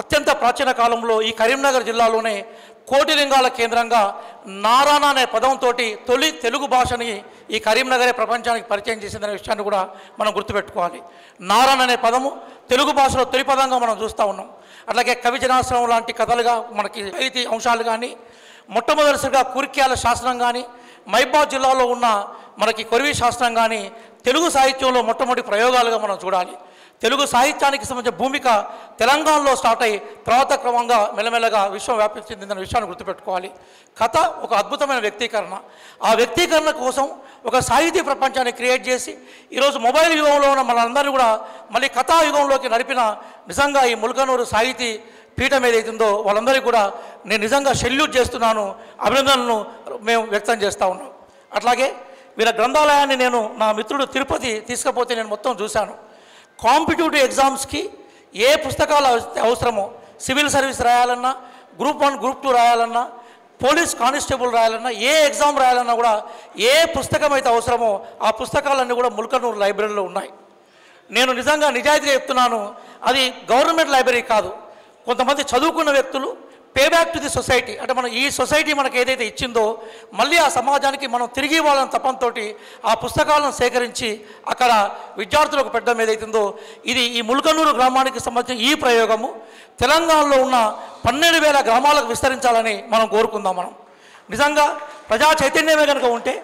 అత్యంత ప్రాచీన కాలంలో ఈ కరీంనగర్ జిల్లాలోనే కోటిలింగాల కేంద్రంగా నారాయణ అనే పదంతో తొలి తెలుగు భాషని ఈ కరీంనగరే ప్రపంచానికి పరిచయం చేసిందనే విషయాన్ని కూడా మనం గుర్తుపెట్టుకోవాలి. నారాయణ అనే పదము తెలుగు భాషలో తొలి పదంగా మనం చూస్తూ ఉన్నాం. అట్లాగే కవిజనాశ్రమం లాంటి కథలుగా మనకి సాహితీ అంశాలు కానీ, మొట్టమొదటిసారిగా కురిక్యాల శాస్త్రం కానీ, మైబాద్ జిల్లాలో ఉన్న మనకి కొరివి శాస్త్రం కానీ తెలుగు సాహిత్యంలో మొట్టమొదటి ప్రయోగాలుగా మనం చూడాలి. తెలుగు సాహిత్యానికి సంబంధించిన భూమిక తెలంగాణలో స్టార్ట్ అయ్యి తర్వాత క్రమంగా మెల్లమెల్లగా విశ్వం వ్యాప్తి చెందిందన్న విషయాన్ని గుర్తుపెట్టుకోవాలి. కథ ఒక అద్భుతమైన వ్యక్తీకరణ. ఆ వ్యక్తీకరణ కోసం ఒక సాహితీ ప్రపంచాన్ని క్రియేట్ చేసి ఈరోజు మొబైల్ యుగంలో ఉన్న మనందరినీ కూడా మళ్ళీ కథా యుగంలోకి నడిపిన నిజంగా ఈ ముల్కనూరు సాహితీ పీఠం ఏదైతుందో వాళ్ళందరికీ కూడా నేను నిజంగా సెల్యూట్ చేస్తున్నాను, అభినందనలను మేము వ్యక్తం చేస్తూ ఉన్నాం. అట్లాగే వీళ్ళ గ్రంథాలయాన్ని నేను నా మిత్రుడు తిరుపతి తీసుకపోతే నేను మొత్తం చూశాను. కాంపిటేటివ్ ఎగ్జామ్స్కి ఏ పుస్తకాలు అవసరమో, సివిల్ సర్వీస్ రాయాలన్నా, గ్రూప్ 1, గ్రూప్ 2 రాయాలన్నా, పోలీస్ కానిస్టేబుల్ రాయాలన్నా, ఏ ఎగ్జామ్ రాయాలన్నా కూడా ఏ పుస్తకం అయితే అవసరమో ఆ పుస్తకాలన్నీ కూడా ముల్కనూరు లైబ్రరీలో ఉన్నాయి. నేను నిజంగా నిజాయితీగా చెప్తున్నాను, అది గవర్నమెంట్ లైబ్రరీ కాదు. కొంతమంది చదువుకున్న వ్యక్తులు pay back to the society, అంటే మనం ఈ సొసైటీ మనకు ఏదైతే ఇచ్చిందో మళ్ళీ ఆ సమాజానికి మనం తిరిగి ఇవ్వాలని తపంతో ఆ పుస్తకాలను సేకరించి అక్కడ విద్యార్థులకు పెట్టడం ఏదైతుందో, ఇది ఈ ముల్కనూరు గ్రామానికి సంబంధించిన ఈ ప్రయోగము తెలంగాణలో ఉన్న 12,000 గ్రామాలకు విస్తరించాలని మనం కోరుకుందాం. మనం నిజంగా ప్రజా చైతన్యమే కనుక ఉంటే,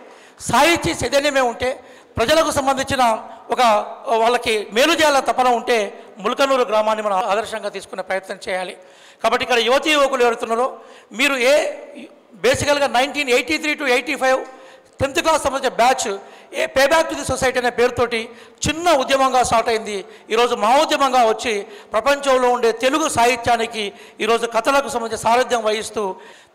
సాహిత్య చైతన్యమే ఉంటే, ప్రజలకు సంబంధించిన ఒక వాళ్ళకి మేలు చేయాలని తపన ఉంటే ముల్కనూరు గ్రామాన్ని మనం ఆదర్శంగా తీసుకునే ప్రయత్నం చేయాలి. కాబట్టి ఇక్కడ యువతీ యువకులు ఎవరుతున్నారో మీరు బేసికల్గా 1983 to 85 10th క్లాస్ సంబంధించిన batch pay back to the society అనే పేరుతోటి చిన్న ఉద్యమంగా స్టార్ట్ అయింది. ఈరోజు మహోద్యమంగా వచ్చి ప్రపంచంలో ఉండే తెలుగు సాహిత్యానికి ఈరోజు కథలకు సంబంధించిన సారథ్యం వహిస్తూ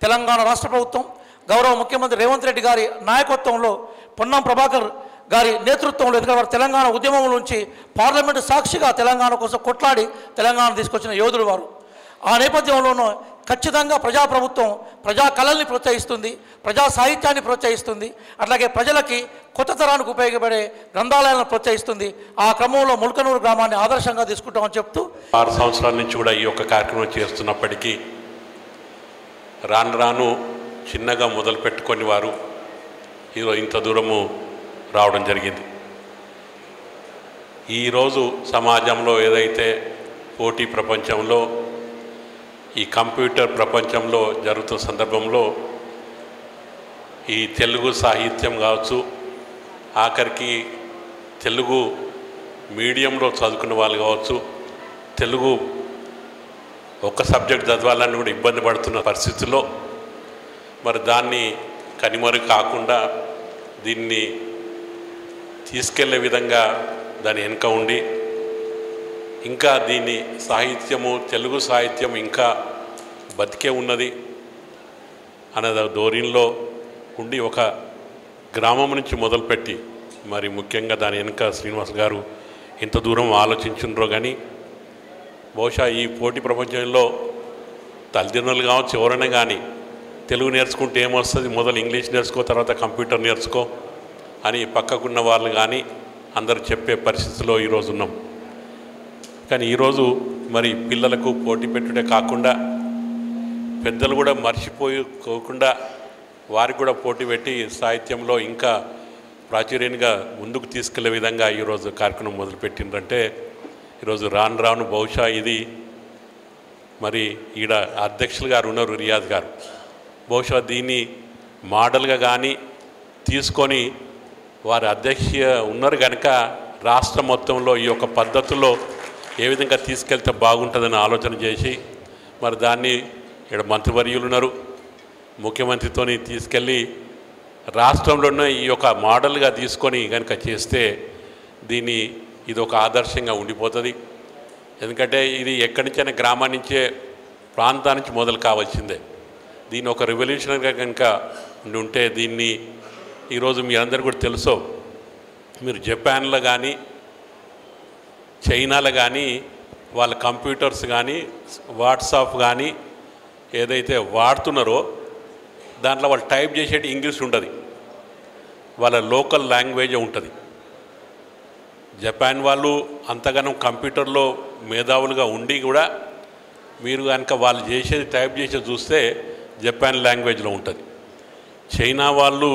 తెలంగాణ రాష్ట్ర ప్రభుత్వం గౌరవ ముఖ్యమంత్రి రేవంత్ రెడ్డి గారి నాయకత్వంలో, పొన్నం ప్రభాకర్ గారి నేతృత్వంలో, ఎందుకంటే వారు తెలంగాణ ఉద్యమం నుంచి పార్లమెంటు సాక్షిగా తెలంగాణ కోసం కొట్లాడి తెలంగాణ తీసుకొచ్చిన యోధుడు వారు. ఆ నేపథ్యంలోనూ ఖచ్చితంగా ప్రజాప్రభుత్వం ప్రజా కళల్ని ప్రోత్సహిస్తుంది, ప్రజా సాహిత్యాన్ని ప్రోత్సహిస్తుంది, అట్లాగే ప్రజలకి కొత్త తరానికి ఉపయోగపడే గ్రంథాలయాలను ప్రోత్సహిస్తుంది. ఆ క్రమంలో ముల్కనూరు గ్రామాన్ని ఆదర్శంగా తీసుకుంటామని చెప్తూ 6 సంవత్సరాల నుంచి కూడా ఈ యొక్క కార్యక్రమం చేస్తున్నప్పటికీ రాను రాను చిన్నగా మొదలు పెట్టుకొని వారు ఈరోజు ఇంత దూరము రావడం జరిగింది. ఈరోజు సమాజంలో ఏదైతే పోటీ ప్రపంచంలో, ఈ కంప్యూటర్ ప్రపంచంలో జరుగుతున్న సందర్భంలో ఈ తెలుగు సాహిత్యం కావచ్చు, ఆఖరికి తెలుగు మీడియంలో చదువుకున్న వాళ్ళు కావచ్చు, తెలుగు ఒక సబ్జెక్ట్ చదవాలని కూడా ఇబ్బంది పడుతున్న పరిస్థితుల్లో మరి దాన్ని కనిమరుగు కాకుండా దీన్ని తీసుకెళ్లే విధంగా దాని వెనుక ఉండి ఇంకా దీన్ని సాహిత్యము, తెలుగు సాహిత్యం ఇంకా బతికే ఉన్నది అనే ధోరణిలో ఉండి ఒక గ్రామం నుంచి మొదలుపెట్టి మరి ముఖ్యంగా దాని వెనుక శ్రీనివాస్ గారు ఇంత దూరం ఆలోచించుండ్రో కానీ బహుశా ఈ పోటీ ప్రపంచంలో తల్లిదండ్రులు కావచ్చు ఎవరైనా కానీ తెలుగు నేర్చుకుంటే ఏమొస్తుంది, మొదలు ఇంగ్లీష్ నేర్చుకో, తర్వాత కంప్యూటర్ నేర్చుకో అని పక్కకున్న వాళ్ళు కానీ అందరు చెప్పే పరిస్థితిలో ఈరోజు ఉన్నాం. కానీ ఈరోజు మరి పిల్లలకు పోటీ పెట్టుడే కాకుండా పెద్దలు కూడా మర్చిపోకుండా వారికి కూడా పోటీ పెట్టి సాహిత్యంలో ఇంకా ప్రాచుర్యంగా ముందుకు తీసుకెళ్లే విధంగా ఈరోజు కార్యక్రమం మొదలుపెట్టిందంటే ఈరోజు రాను రాను బహుశా ఇది మరి ఈడ అధ్యక్షులు గారు ఉన్నారు రియాజ్ గారు, బహుశా దీన్ని మోడల్గా కానీ తీసుకొని వారి అధ్యక్ష ఉన్నారు కనుక రాష్ట్ర మొత్తంలో ఈ యొక్క పద్ధతుల్లో ఏ విధంగా తీసుకెళ్తే బాగుంటుందని ఆలోచన చేసి మరి దాన్ని ఇక్కడ మంత్రివర్యులు ఉన్నారు, ముఖ్యమంత్రితోని తీసుకెళ్ళి రాష్ట్రంలోనే ఈ యొక్క మోడల్గా తీసుకొని కనుక చేస్తే దీన్ని ఇది ఒక ఆదర్శంగా ఉండిపోతుంది. ఎందుకంటే ఇది ఎక్కడి నుంచైనా గ్రామం నుంచే ప్రాంతాల నుంచి మొదలు కావాల్సిందే. దీన్ని ఒక రెవల్యూషనరీగా కనుక ఉంటే దీన్ని ఈరోజు మీ అందరూ కూడా తెలుసో, మీరు జపాన్లో కానీ చైనాలో కానీ వాళ్ళ కంప్యూటర్స్ కానీ వాట్సాప్ కానీ ఏదైతే వాడుతున్నారో దాంట్లో వాళ్ళు టైప్ చేసేటి ఇంగ్లీష్ ఉంటుంది, వాళ్ళ లోకల్ లాంగ్వేజే ఉంటుంది. జపాన్ వాళ్ళు అంతగానో కంప్యూటర్లో మేధావులుగా ఉండి కూడా మీరు కనుక వాళ్ళు చేసేది టైప్ చేసేది చూస్తే జపాన్ లాంగ్వేజ్లో ఉంటుంది. చైనా వాళ్ళు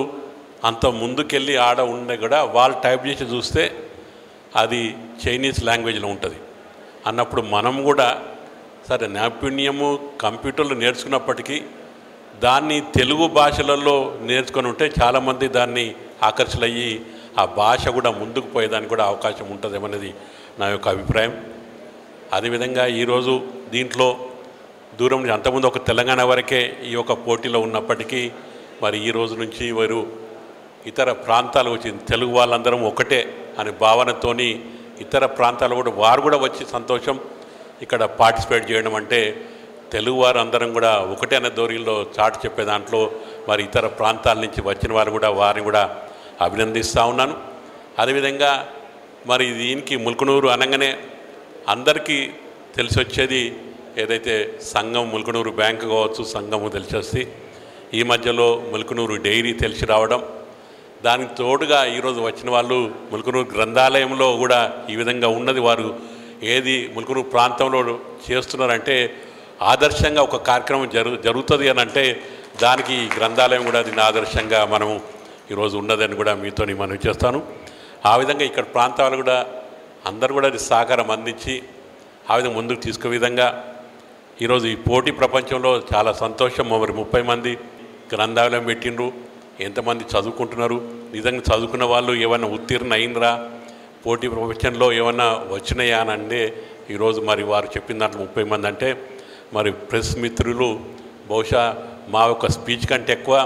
అంత ముందుకెళ్ళి ఆడ ఉండే కూడా వాళ్ళు టైప్ చేసి చూస్తే అది చైనీస్ లాంగ్వేజ్లో ఉంటుంది. అన్నప్పుడు మనం కూడా సరే నైపుణ్యము కంప్యూటర్లు నేర్చుకున్నప్పటికీ దాన్ని తెలుగు భాషలలో నేర్చుకొని ఉంటే చాలామంది దాన్ని ఆకర్షితులయ్యి ఆ భాష కూడా ముందుకు పోయేదానికి కూడా అవకాశం ఉంటుందేమనేది నా యొక్క అభిప్రాయం. అదేవిధంగా ఈరోజు దీంట్లో దూరం నుంచి అంతకుముందు ఒక తెలంగాణ వరకే ఈ యొక్క పోటీలో ఉన్నప్పటికీ మరి ఈ రోజు నుంచి వారు ఇతర ప్రాంతాలు వచ్చి తెలుగు వాళ్ళందరం ఒకటే అనే భావనతోని ఇతర ప్రాంతాలు కూడా వారు కూడా వచ్చి సంతోషం ఇక్కడ పార్టిసిపేట్ చేయడం అంటే తెలుగువారు అందరం కూడా ఒకటే అనే ధోరణిలో చాటు చెప్పే దాంట్లో మరి ఇతర ప్రాంతాల నుంచి వచ్చిన వారు కూడా వారిని కూడా అభినందిస్తూ ఉన్నాను. అదేవిధంగా మరి దీనికి ముల్కనూరు అనగానే అందరికీ తెలిసి వచ్చేది ఏదైతే సంఘం ముల్కనూరు బ్యాంకు కావచ్చు, సంఘము తెలిసి వస్తే ఈ మధ్యలో ముల్కనూరు డైరీ తెలిసి రావడం, దానికి తోడుగా ఈరోజు వచ్చిన వాళ్ళు ములుకనూరు గ్రంథాలయంలో కూడా ఈ విధంగా ఉన్నది. వారు ఏది ములుకనూరు ప్రాంతంలో చేస్తున్నారంటే ఆదర్శంగా ఒక కార్యక్రమం జరుగుతుంది అని అంటే దానికి ఈ గ్రంథాలయం కూడా దీన్ని ఆదర్శంగా మనము ఈరోజు ఉన్నదని కూడా మీతో మనవి చేస్తాను. ఆ విధంగా ఇక్కడ ప్రాంతాలు కూడా అందరూ కూడా అది సహకారం అందించి ఆ విధంగా ముందుకు తీసుకునే విధంగా ఈరోజు ఈ పోటీ ప్రపంచంలో చాలా సంతోషం. మరి 30 మంది గ్రంథాలయం పెట్టిండ్రు. ఎంతమంది చదువుకుంటున్నారు, నిజంగా చదువుకున్న వాళ్ళు ఏమైనా ఉత్తీర్ణ అయినరా, పోటీ ప్రపంచంలో ఏమన్నా వచ్చినాయా అని అంటే ఈరోజు మరి వారు చెప్పిన దాంట్లో 30 మంది అంటే మరి ప్రెస్ మిత్రులు బహుశా మా యొక్క స్పీచ్ కంటే ఎక్కువ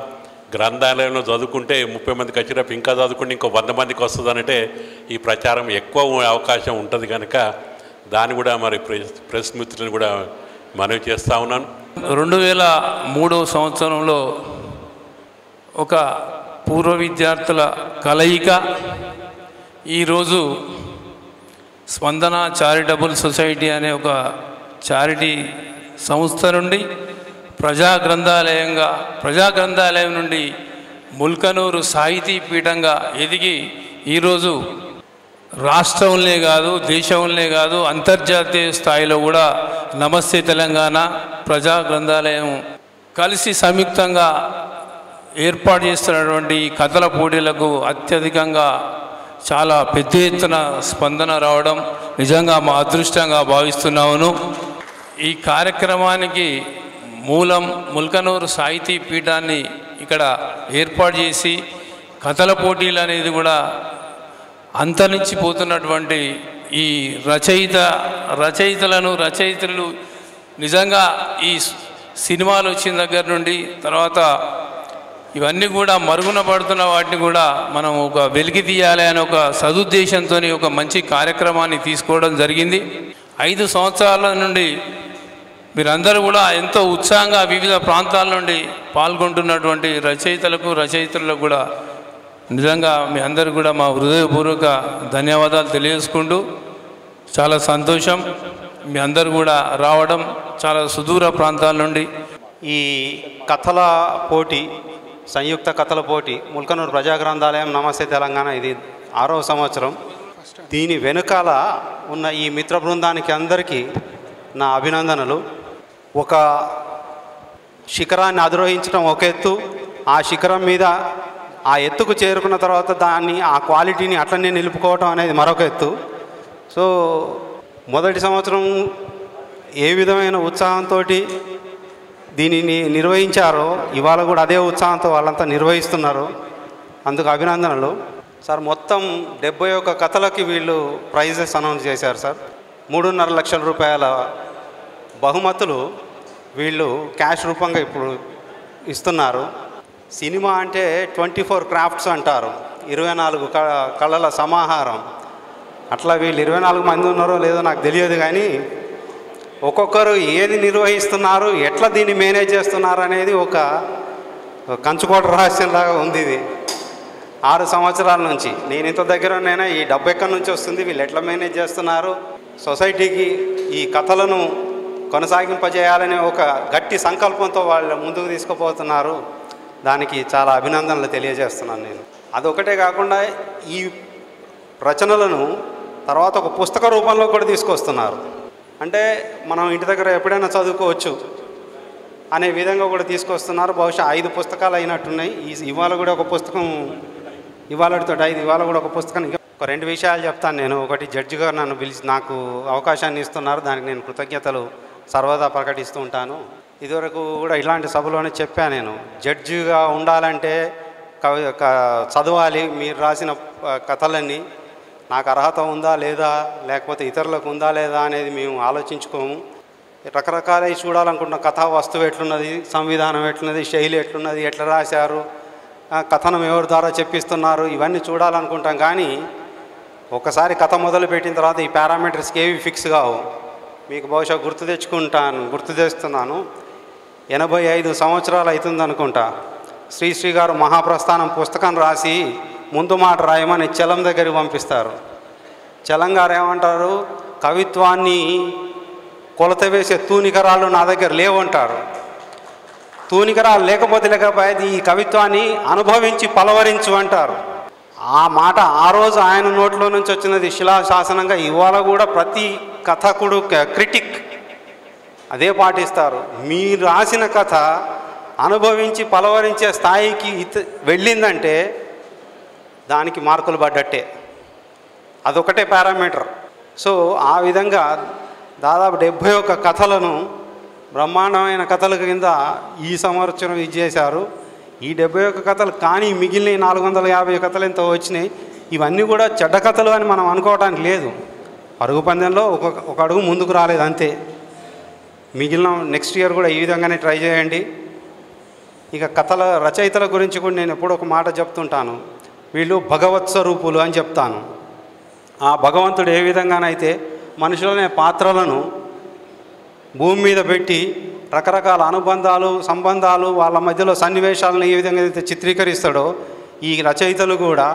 గ్రంథాలయంలో చదువుకుంటే 30 మందికి వచ్చినప్పుడు ఇంకా చదువుకుంటే ఇంకో 100 మందికి వస్తుందనంటే ఈ ప్రచారం ఎక్కువ అవకాశం ఉంటుంది కనుక దాన్ని కూడా మరి ప్రెస్ మిత్రులను కూడా మనవి చేస్తూ ఉన్నాను. 2003 సంవత్సరంలో ఒక పూర్వ విద్యార్థుల కలయిక ఈరోజు స్పందన చారిటబుల్ సొసైటీ అనే ఒక చారిటీ సంస్థ నుండి ప్రజా గ్రంథాలయం నుండి ముల్కనూరు సాహితీ పీఠంగా ఎదిగి ఈరోజు రాష్ట్రంలో కాదు, దేశంలో కాదు, అంతర్జాతీయ స్థాయిలో కూడా నమస్తే తెలంగాణ ప్రజా గ్రంథాలయం కలిసి సంయుక్తంగా ఏర్పాటు చేస్తున్నటువంటి కథల పోటీలకు అత్యధికంగా చాలా పెద్ద ఎత్తున స్పందన రావడం నిజంగా మా అదృష్టంగా భావిస్తున్నాను. ఈ కార్యక్రమానికి మూలం ముల్కనూరు సాహితీ పీఠాన్ని ఇక్కడ ఏర్పాటు చేసి కథల పోటీలు అనేది కూడా అంతరించిపోతున్నటువంటి ఈ రచయితలు నిజంగా ఈ సినిమాలు వచ్చిన దగ్గర నుండి తర్వాత ఇవన్నీ కూడా మరుగున పడుతున్న వాటిని కూడా మనం ఒక వెలికి తీయాలి అనే ఒక సదుద్దేశంతో ఒక మంచి కార్యక్రమాన్ని తీసుకోవడం జరిగింది. 5 సంవత్సరాల నుండి మీరందరూ కూడా ఎంతో ఉత్సాహంగా వివిధ ప్రాంతాల నుండి పాల్గొంటున్నటువంటి రచయితలకు కూడా నిజంగా మీ అందరూ కూడా మా హృదయపూర్వక ధన్యవాదాలు తెలియజేసుకుంటూ చాలా సంతోషం మీ అందరూ కూడా రావడం చాలా సుదూర ప్రాంతాల నుండి. ఈ కథల పోటీ, సంయుక్త కథల పోటీ ముల్కనూరు ప్రజా గ్రంథాలయం నమస్తే తెలంగాణ ఇది 6వ సంవత్సరం. దీని వెనుకాల ఉన్న ఈ మిత్ర బృందానికి అందరికీ నా అభినందనలు. ఒక శిఖరాన్ని అధిరోహించడం ఒక ఎత్తు, ఆ శిఖరం మీద ఆ ఎత్తుకు చేరుకున్న తర్వాత ఆ క్వాలిటీని అట్లనే నిలుపుకోవటం అనేది మరొక ఎత్తు. సో మొదటి సంవత్సరం ఏ విధమైన ఉత్సాహంతో దీనిని నిర్వహించారో ఇవాళ కూడా అదే ఉత్సాహంతో వాళ్ళంతా నిర్వహిస్తున్నారు. అందుకు అభినందనలు సార్. మొత్తం 71 కథలకి వీళ్ళు ప్రైజెస్ అనౌన్స్ చేశారు సార్. 3.5 లక్షల రూపాయల బహుమతులు వీళ్ళు క్యాష్ రూపంగా ఇప్పుడు ఇస్తున్నారు. సినిమా అంటే 24 క్రాఫ్ట్స్ అంటారు, 24 కళల సమాహారం. అట్లా వీళ్ళు 24 మంది ఉన్నారో లేదో నాకు తెలియదు, కానీ ఒక్కొక్కరు ఏది నిర్వహిస్తున్నారు, ఎట్లా దీన్ని మేనేజ్ చేస్తున్నారు అనేది ఒక కంచుకోట రహస్యంలాగా ఉంది. ఇది 6 సంవత్సరాల నుంచి నేను ఇంత దగ్గరనైనా ఈ డబ్బు ఎక్కడి నుంచి వస్తుంది, వీళ్ళు ఎట్లా మేనేజ్ చేస్తున్నారు, సొసైటీకి ఈ కథలను కొనసాగింపజేయాలనే ఒక గట్టి సంకల్పంతో వాళ్ళు ముందుకు తీసుకుపోతున్నారు. దానికి చాలా అభినందనలు తెలియజేస్తున్నాను నేను. అదొకటే కాకుండా ఈ రచనలను తర్వాత ఒక పుస్తక రూపంలో కూడా తీసుకొస్తున్నారు. అంటే మనం ఇంటి దగ్గర ఎప్పుడైనా చదువుకోవచ్చు అనే విధంగా కూడా తీసుకొస్తున్నారు. బహుశా 5 పుస్తకాలు అయినట్టున్నాయి. ఇవాళ కూడా ఒక పుస్తకం, ఇవాళతో 5, ఇవాళ కూడా ఒక పుస్తకం. ఒక 2 విషయాలు చెప్తాను నేను. ఒకటి, జడ్జి గారు నన్ను పిలిచి నాకు అవకాశాన్ని ఇస్తున్నారు, దానికి నేను కృతజ్ఞతలు సర్వదా ప్రకటిస్తూ ఉంటాను. ఇదివరకు కూడా ఇలాంటి సభలోనే చెప్పాను నేను, జడ్జిగా ఉండాలంటే చదవాలి మీరు రాసిన కథలన్నీ. నాకు అర్హత ఉందా లేదా, లేకపోతే ఇతరులకు ఉందా లేదా అనేది మేము ఆలోచించుకోము. రకరకాల చూడాలనుకుంటున్న కథా వస్తువు ఎట్లున్నది, సంవిధానం ఎట్లున్నది, శైలి ఎట్లున్నది, ఎట్లా రాశారు, కథనం ఎవరి ద్వారా చెప్పిస్తున్నారు, ఇవన్నీ చూడాలనుకుంటాం. కానీ ఒకసారి కథ మొదలుపెట్టిన తర్వాత ఈ పారామీటర్స్కి ఏవి ఫిక్స్ కావు. మీకు బహుశా గుర్తు చేస్తున్నాను, 85 సంవత్సరాలు అవుతుంది అనుకుంటా. శ్రీశ్రీ గారు మహాప్రస్థానం పుస్తకం రాసి ముందు మాట రాయమని చలం దగ్గరికి పంపిస్తారు. చలం గారు ఏమంటారు, కవిత్వాన్ని కొలత వేసే తూనికరాళ్ళు నా దగ్గర లేవంటారు. తూనికరాలు లేకపోతే ఈ కవిత్వాన్ని అనుభవించి పలవరించు అంటారు. ఆ మాట ఆ రోజు ఆయన నోట్లో నుంచి వచ్చినది శిలాశాసనంగా ఇవాళ కూడా ప్రతి కథకుడు క్రిటిక్ అదే పాటిస్తారు. మీరు రాసిన కథ అనుభవించి పలవరించే స్థాయికి వెళ్ళిందంటే దానికి మార్కులు పడ్డట్టే, అదొకటే పారామీటర్. సో ఆ విధంగా దాదాపు 71 కథలను బ్రహ్మాండమైన కథల కింద ఈ సంవత్సరం ఇచ్చేశారు. ఈ 71 కథలు కానీ మిగిలిన 450 కథలు ఎంత వచ్చినాయి. ఇవన్నీ కూడా చెడ్డ కథలు అని మనం అనుకోవడానికి లేదు. పరుగు పందెంలో ఒక అడుగు ముందుకు రాలేదు అంతే. మిగిలిన నెక్స్ట్ ఇయర్ కూడా ఈ విధంగానే ట్రై చేయండి. ఇక కథల రచయితల గురించి కూడా నేను ఎప్పుడూ ఒక మాట చెప్తుంటాను, వీళ్ళు భగవత్ స్వరూపులు అని చెప్తాను. ఆ భగవంతుడు ఏ విధంగానైతే మనుషులనే పాత్రలను భూమి మీద పెట్టి రకరకాల అనుబంధాలు సంబంధాలు వాళ్ళ మధ్యలో సన్నివేశాలను ఏ విధంగా అయితే చిత్రీకరిస్తాడో, ఈ రచయితలు కూడా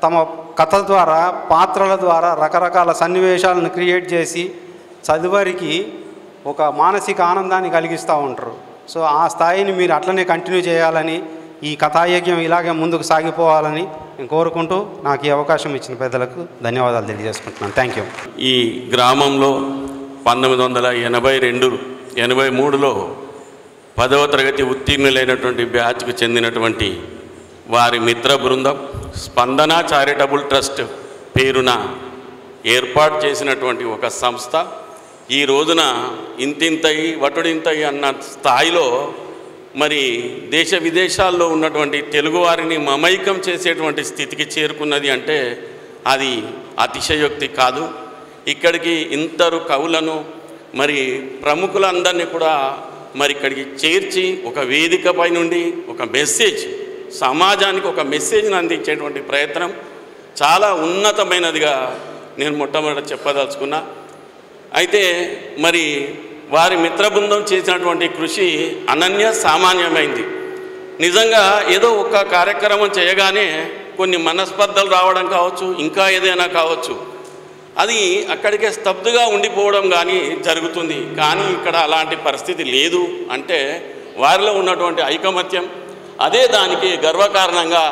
తమ కథ ద్వారా పాత్రల ద్వారా రకరకాల సన్నివేశాలను క్రియేట్ చేసి చదువరికి ఒక మానసిక ఆనందాన్ని కలిగిస్తూ ఉంటారు. సో ఆ స్థాయిని మీరు అట్లనే కంటిన్యూ చేయాలని, ఈ కథాయజ్ఞం ఇలాగే ముందుకు సాగిపోవాలని నేను కోరుకుంటూ నాకు ఈ అవకాశం ఇచ్చిన పెద్దలకు ధన్యవాదాలు తెలియజేసుకుంటున్నాను. Thank you. ఈ గ్రామంలో 1982-83లో 10వ తరగతి ఉత్తీర్ణులైనటువంటి బ్యాచ్కు చెందినటువంటి వారి మిత్ర బృందం స్పందన చారిటబుల్ ట్రస్ట్ పేరున ఏర్పాటు చేసినటువంటి ఒక సంస్థ ఈ రోజున ఇంతింతయి వటుడింతయి అన్న స్థాయిలో మరి దేశ విదేశాల్లో ఉన్నటువంటి తెలుగువారిని మమైకం చేసేటువంటి స్థితికి చేరుకున్నది అంటే అది అతిశయోక్తి కాదు. ఇక్కడికి ఇంతరు కవులను మరి ప్రముఖులందరినీ కూడా మరి ఇక్కడికి చేర్చి ఒక వేదికపై నుండి ఒక మెసేజ్, సమాజానికి ఒక మెసేజ్ని అందించేటువంటి ప్రయత్నం చాలా ఉన్నతమైనదిగా నేను మొట్టమొదట చెప్పదలుచుకున్నా. అయితే మరి వారి మిత్రబృందం చేసినటువంటి కృషి అనన్య సామాన్యమైంది. నిజంగా ఏదో ఒక కార్యక్రమం చేయగానే కొన్ని మనస్పర్ధలు రావడం కావచ్చు, ఇంకా ఏదైనా కావచ్చు, అది అక్కడికే స్తబ్దుగా ఉండిపోవడం కానీ జరుగుతుంది. కానీ ఇక్కడ అలాంటి పరిస్థితి లేదు. అంటే వారిలో ఉన్నటువంటి ఐకమత్యం, అదే దానికి గర్వకారణంగా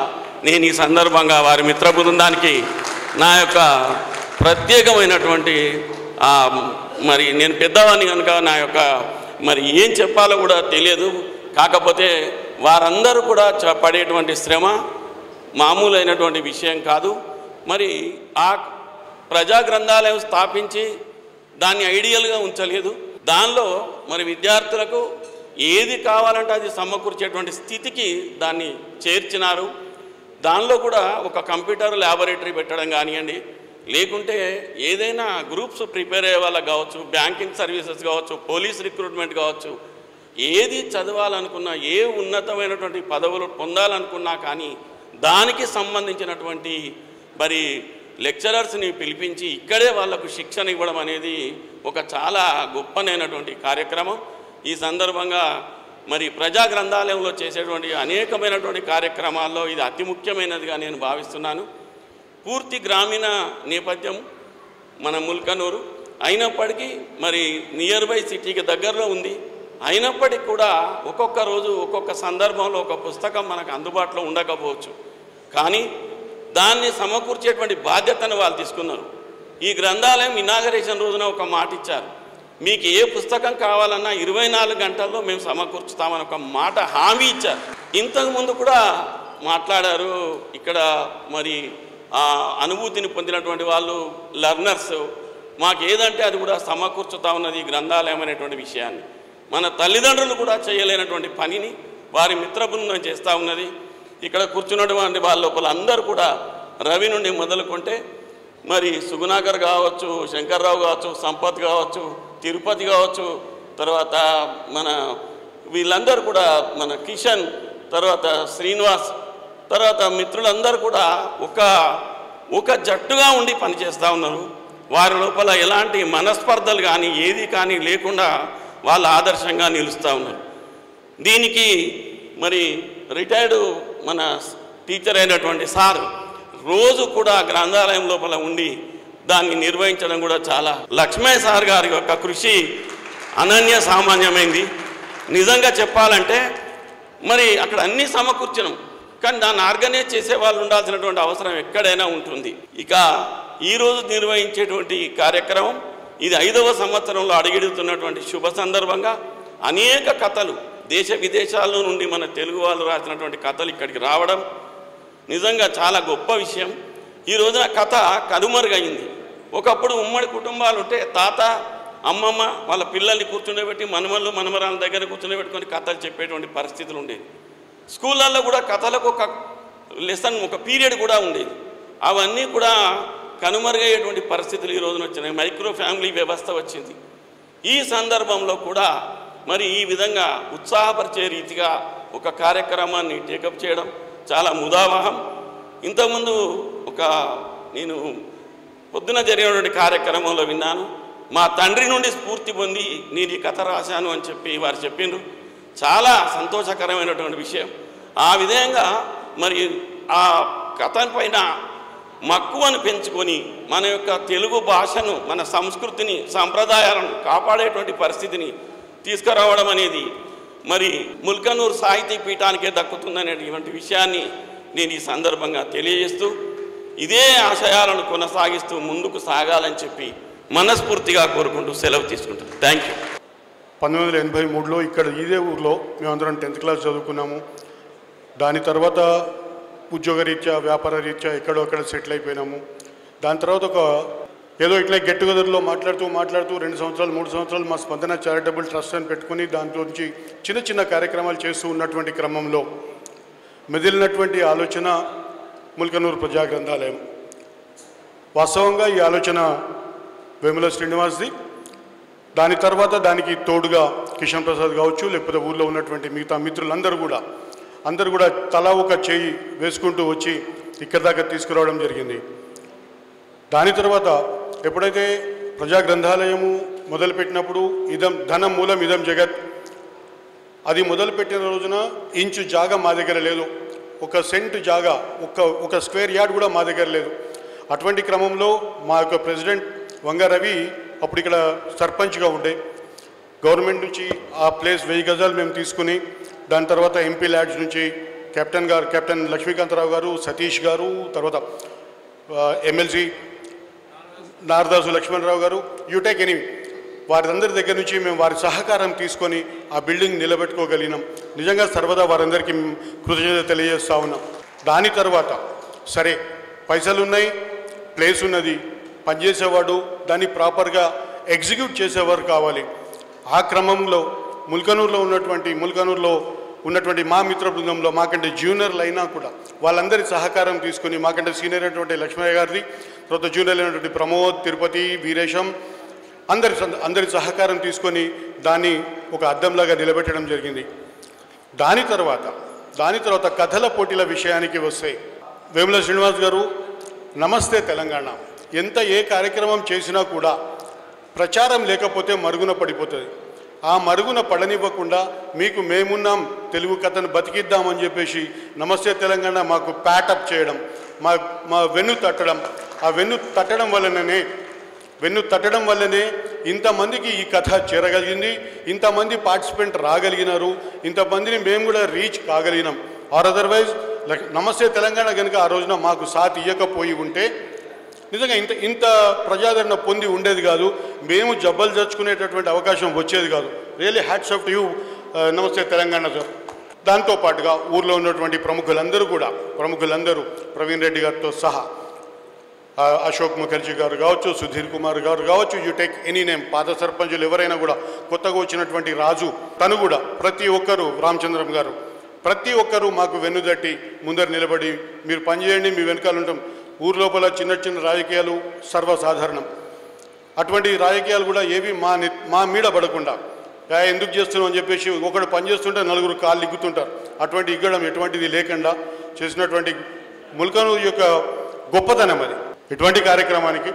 నేను ఈ సందర్భంగా వారి మిత్ర బృందానికి నా యొక్క ప్రత్యేకమైనటువంటి మరి నేను పెద్దవాడిని కనుక నా యొక్క మరి ఏం చెప్పాలో కూడా తెలియదు. కాకపోతే వారందరూ కూడా పడేటువంటి శ్రమ మామూలైనటువంటి విషయం కాదు. మరి ఆ ప్రజా గ్రంథాలయం స్థాపించి దాన్ని ఐడియల్గా ఉంచలేదు. దానిలో మరి విద్యార్థులకు ఏది కావాలంటే అది సమకూర్చేటువంటి స్థితికి దాన్ని చేర్చినారు. దానిలో కూడా ఒక కంప్యూటర్ ల్యాబొరేటరీ పెట్టడం కానివ్వండి, లేకుంటే ఏదైనా గ్రూప్స్ ప్రిపేర్ అయ్యే వాళ్ళకి కావచ్చు, బ్యాంకింగ్ సర్వీసెస్ కావచ్చు, పోలీస్ రిక్రూట్మెంట్ కావచ్చు, ఏది చదవాలనుకున్నా, ఏ ఉన్నతమైనటువంటి పదవులు పొందాలనుకున్నా కానీ దానికి సంబంధించినటువంటి మరి లెక్చరర్స్ని పిలిపించి ఇక్కడే వాళ్లకు శిక్షణ ఇవ్వడం అనేది ఒక చాలా గొప్పనైనటువంటి కార్యక్రమం. ఈ సందర్భంగా మరి ప్రజా గ్రంథాలయంలో చేసేటువంటి అనేకమైనటువంటి కార్యక్రమాల్లో ఇది అతి ముఖ్యమైనదిగా నేను భావిస్తున్నాను. పూర్తి గ్రామీణ నేపథ్యం మన ముల్కనూరు అయినప్పటికీ మరి నియర్ బై సిటీకి దగ్గరలో ఉంది. అయినప్పటికీ కూడా ఒక్కొక్క రోజు ఒక్కొక్క సందర్భంలో ఒక పుస్తకం మనకు అందుబాటులో ఉండకపోవచ్చు, కానీ దాన్ని సమకూర్చేటువంటి బాధ్యతను వాళ్ళు తీసుకున్నారు. ఈ గ్రంథాలయం ఇనాగరేషన్ రోజున ఒక మాట ఇచ్చారు, మీకు ఏ పుస్తకం కావాలన్నా 24 గంటల్లో మేము సమకూర్చుతామని ఒక మాట హామీ ఇచ్చారు. ఇంతకుముందు కూడా మాట్లాడారు ఇక్కడ మరి ఆ అనుభూతిని పొందినటువంటి వాళ్ళు లర్నర్స్, మాకు ఏదంటే అది కూడా సమకూర్చుతా ఉన్నది ఈ గ్రంథాలయం అనేటువంటి విషయాన్ని. మన తల్లిదండ్రులు కూడా చేయలేనటువంటి పనిని వారి మిత్ర బృందం చేస్తూ ఉన్నది. ఇక్కడ కూర్చున్నటువంటి వాళ్ళ లోపల అందరూ కూడా రవి నుండి మొదలుకుంటే మరి సుగుణాకర్ కావచ్చు, శంకర్రావు కావచ్చు, సంపత్ కావచ్చు, తిరుపతి కావచ్చు, తర్వాత మన వీళ్ళందరూ కూడా మన కిషన్, తర్వాత శ్రీనివాస్, తర్వాత మిత్రులందరూ కూడా ఒక జట్టుగా ఉండి పనిచేస్తూ ఉన్నారు. వారి లోపల ఎలాంటి మనస్పర్ధలు కానీ ఏది కానీ లేకుండా వాళ్ళు ఆదర్శంగా నిలుస్తూ ఉన్నారు. దీనికి మరి రిటైర్డు మన టీచర్ అయినటువంటి సార్ రోజు కూడా గ్రంథాలయం లోపల ఉండి దాన్ని నిర్వహించడం కూడా చాలా, లక్ష్మయ్య సార్ గారి యొక్క కృషి అనన్య సామాన్యమైంది. నిజంగా చెప్పాలంటే మరి అక్కడ అన్నీ సమకూర్చడం, కానీ దాన్ని ఆర్గనైజ్ చేసే వాళ్ళు ఉండాల్సినటువంటి అవసరం ఎక్కడైనా ఉంటుంది. ఇక ఈరోజు నిర్వహించేటువంటి ఈ కార్యక్రమం ఇది 5వ సంవత్సరంలో అడుగెడుతున్నటువంటి శుభ సందర్భంగా అనేక కథలు దేశ విదేశాల నుండి మన తెలుగు వాళ్ళు రాసినటువంటి కథలు ఇక్కడికి రావడం నిజంగా చాలా గొప్ప విషయం. ఈ రోజున కథ కనుమరుగైంది. ఒకప్పుడు ఉమ్మడి కుటుంబాలు ఉంటే తాత అమ్మమ్మ వాళ్ళ పిల్లల్ని కూర్చుండబెట్టి మనమళ్ళు మనమరాల దగ్గర కూర్చుండబెట్టుకొని కథలు చెప్పేటువంటి పరిస్థితులు ఉండేది. స్కూళ్ళల్లో కూడా కథలకు ఒక లెసన్, ఒక పీరియడ్ కూడా ఉండేది. అవన్నీ కూడా కనుమరుగయ్యేటువంటి పరిస్థితులు ఈ రోజున వచ్చినాయి. మైక్రో ఫ్యామిలీ వ్యవస్థ వచ్చింది. ఈ సందర్భంలో కూడా మరి ఈ విధంగా ఉత్సాహపరిచే రీతిగా ఒక కార్యక్రమాన్ని టేకప్ చేయడం చాలా ముదావహం. ఇంతకుముందు నేను పొద్దున జరిగినటువంటి కార్యక్రమంలో విన్నాను. మా తండ్రి నుండి స్ఫూర్తి పొంది నేను ఈ కథ రాశాను అని చెప్పి వారు చెప్పిండ్రు. చాలా సంతోషకరమైనటువంటి విషయం. ఆ విధంగా మరి ఆ కథ పైన మక్కువను పెంచుకొని మన యొక్క తెలుగు భాషను, మన సంస్కృతిని, సాంప్రదాయాలను కాపాడేటువంటి పరిస్థితిని తీసుకురావడం అనేది మరి ముల్కనూరు సాహితీ పీఠానికే దక్కుతుందనేటువంటి విషయాన్ని నేను ఈ సందర్భంగా తెలియజేస్తూ ఇదే ఆశయాలను కొనసాగిస్తూ ముందుకు సాగాలని చెప్పి మనస్ఫూర్తిగా కోరుకుంటూ సెలవు తీసుకుంటాను. Thank you. 1983లో ఇక్కడ ఇదే ఊర్లో మేమందరం 10th క్లాస్ చదువుకున్నాము. దాని తర్వాత ఉద్యోగరీత్యా, వ్యాపార రీత్యా ఎక్కడో అక్కడ సెటిల్ అయిపోయినాము. దాని తర్వాత ఏదో ఇట్లా గెట్ టుగెదర్లో మాట్లాడుతూ 2 సంవత్సరాలు 3 సంవత్సరాలు మా స్పందన చారిటబుల్ ట్రస్ట్ అని పెట్టుకుని దాంట్లోంచి చిన్న కార్యక్రమాలు చేస్తూ ఉన్నటువంటి క్రమంలో మెదిలినటువంటి ఆలోచన ముల్కనూరు ప్రజా గ్రంథాలయం. వాస్తవంగా ఈ ఆలోచన వేముల శ్రీనివాస్ది. దాని తర్వాత దానికి తోడుగా కిషన్ ప్రసాద్ కావచ్చు, లేకపోతే ఊళ్ళో ఉన్నటువంటి మిగతా మిత్రులందరూ కూడా తలా ఒక చేయి వేసుకుంటూ వచ్చి ఇక్కడి దాకా తీసుకురావడం జరిగింది. దాని తర్వాత ఎప్పుడైతే ప్రజా గ్రంథాలయము మొదలుపెట్టినప్పుడు ధనం మూలం ఇదం జగత్, అది మొదలుపెట్టిన రోజున ఇంచు జాగా మా దగ్గర లేదు. 1 సెంట్ జాగా, ఒక స్క్వేర్ యార్డ్ కూడా మా దగ్గర లేదు. అటువంటి క్రమంలో మా యొక్క ప్రెసిడెంట్ వంగ రవి అప్పుడు ఇక్కడ సర్పంచ్గా ఉండే, గవర్నమెంట్ నుంచి ఆ ప్లేస్ 1000 గజాలు మేము తీసుకుని, దాని తర్వాత ఎంపీ ల్యాడ్స్ నుంచి కెప్టెన్ లక్ష్మీకాంతరావు గారు, సతీష్ గారు, తర్వాత ఎమ్మెల్సీ నారదాసు లక్ష్మణరావు గారు, యూటెక్ ఎనీ వారందరి దగ్గర నుంచి మేము వారి సహకారం తీసుకొని ఆ బిల్డింగ్ నిలబెట్టుకోగలిగినాం. నిజంగా సర్వదా వారందరికీ కృతజ్ఞత తెలియజేస్తూ ఉన్నాం. దాని తర్వాత సరే పైసలు ఉన్నాయి, ప్లేస్ ఉన్నది, పనిచేసేవాడు దాన్ని ప్రాపర్గా ఎగ్జిక్యూట్ చేసేవారు కావాలి. ఆ క్రమంలో ముల్కనూరులో ఉన్నటువంటి మా మిత్ర బృందంలో మాకంటే జూనియర్లు అయినా కూడా వాళ్ళందరి సహకారం తీసుకుని, మాకంటే సీనియర్ అయినటువంటి లక్ష్మయ్య గారిది, తర్వాత జూనియర్ అయినటువంటి ప్రమోద్, తిరుపతి, వీరేశం అందరి సహకారం తీసుకొని దాన్ని ఒక అద్దంలాగా నిలబెట్టడం జరిగింది. దాని తర్వాత కథల పోటీల విషయానికి వస్తే వేముల శ్రీనివాస్ గారు నమస్తే తెలంగాణ ఏ కార్యక్రమం చేసినా కూడా ప్రచారం లేకపోతే మరుగున పడిపోతుంది. ఆ మరుగున పడనివ్వకుండా మీకు మేమున్నాం, తెలుగు కథను బతికిద్దామని చెప్పేసి నమస్తే తెలంగాణ మాకు ప్యాటప్ చేయడం, మా వెన్ను తట్టడం, ఆ వెన్ను తట్టడం వల్లనే ఇంతమందికి ఈ కథ చేరగలిగింది, ఇంతమంది పార్టిసిపెంట్ రాగలిగినారు, ఇంతమందిని మేము కూడా రీచ్ కాగలిగినాం. ఆర్ అదర్వైజ్ నమస్తే తెలంగాణ కనుక ఆ రోజున మాకు సాథ్ ఇవ్వకపోయి ఉంటే నిజంగా ఇంత ప్రజాదరణ పొంది ఉండేది కాదు, మేము జబ్బలు జరుచుకునేటటువంటి అవకాశం వచ్చేది కాదు. Really hats off to you నమస్తే తెలంగాణ సార్. దాంతోపాటుగా ఊర్లో ఉన్నటువంటి ప్రముఖులందరూ ప్రవీణ్ రెడ్డి గారితో సహా, అశోక్ ముఖర్జీ గారు కావచ్చు, సుధీర్ కుమార్ గారు కావచ్చు, యూ టేక్ ఎనీ నేమ్, పాత సర్పంచులు ఎవరైనా కూడా, కొత్తగా వచ్చినటువంటి రాజు తను కూడా, ప్రతి ఒక్కరూ, రామచంద్రం గారు, ప్రతి ఒక్కరూ మాకు వెన్నుదట్టి ముందర నిలబడి మీరు పనిచేయండి, మీ వెనకాల ఉంటాం. ఊరు లోపల చిన్న రాజకీయాలు సర్వసాధారణం. అటువంటి రాజకీయాలు కూడా ఏవి మా మీద పడకుండా ఎందుకు చేస్తున్నాం అని చెప్పేసి ఒకడు పని చేస్తుంటే 4 కాళ్ళు ఇగ్గుతుంటారు. అటువంటి ఇగ్గడం ఎటువంటిది లేకుండా చేసినటువంటి ముల్కనూరు యొక్క గొప్పతనం అది. ఇటువంటి కార్యక్రమానికి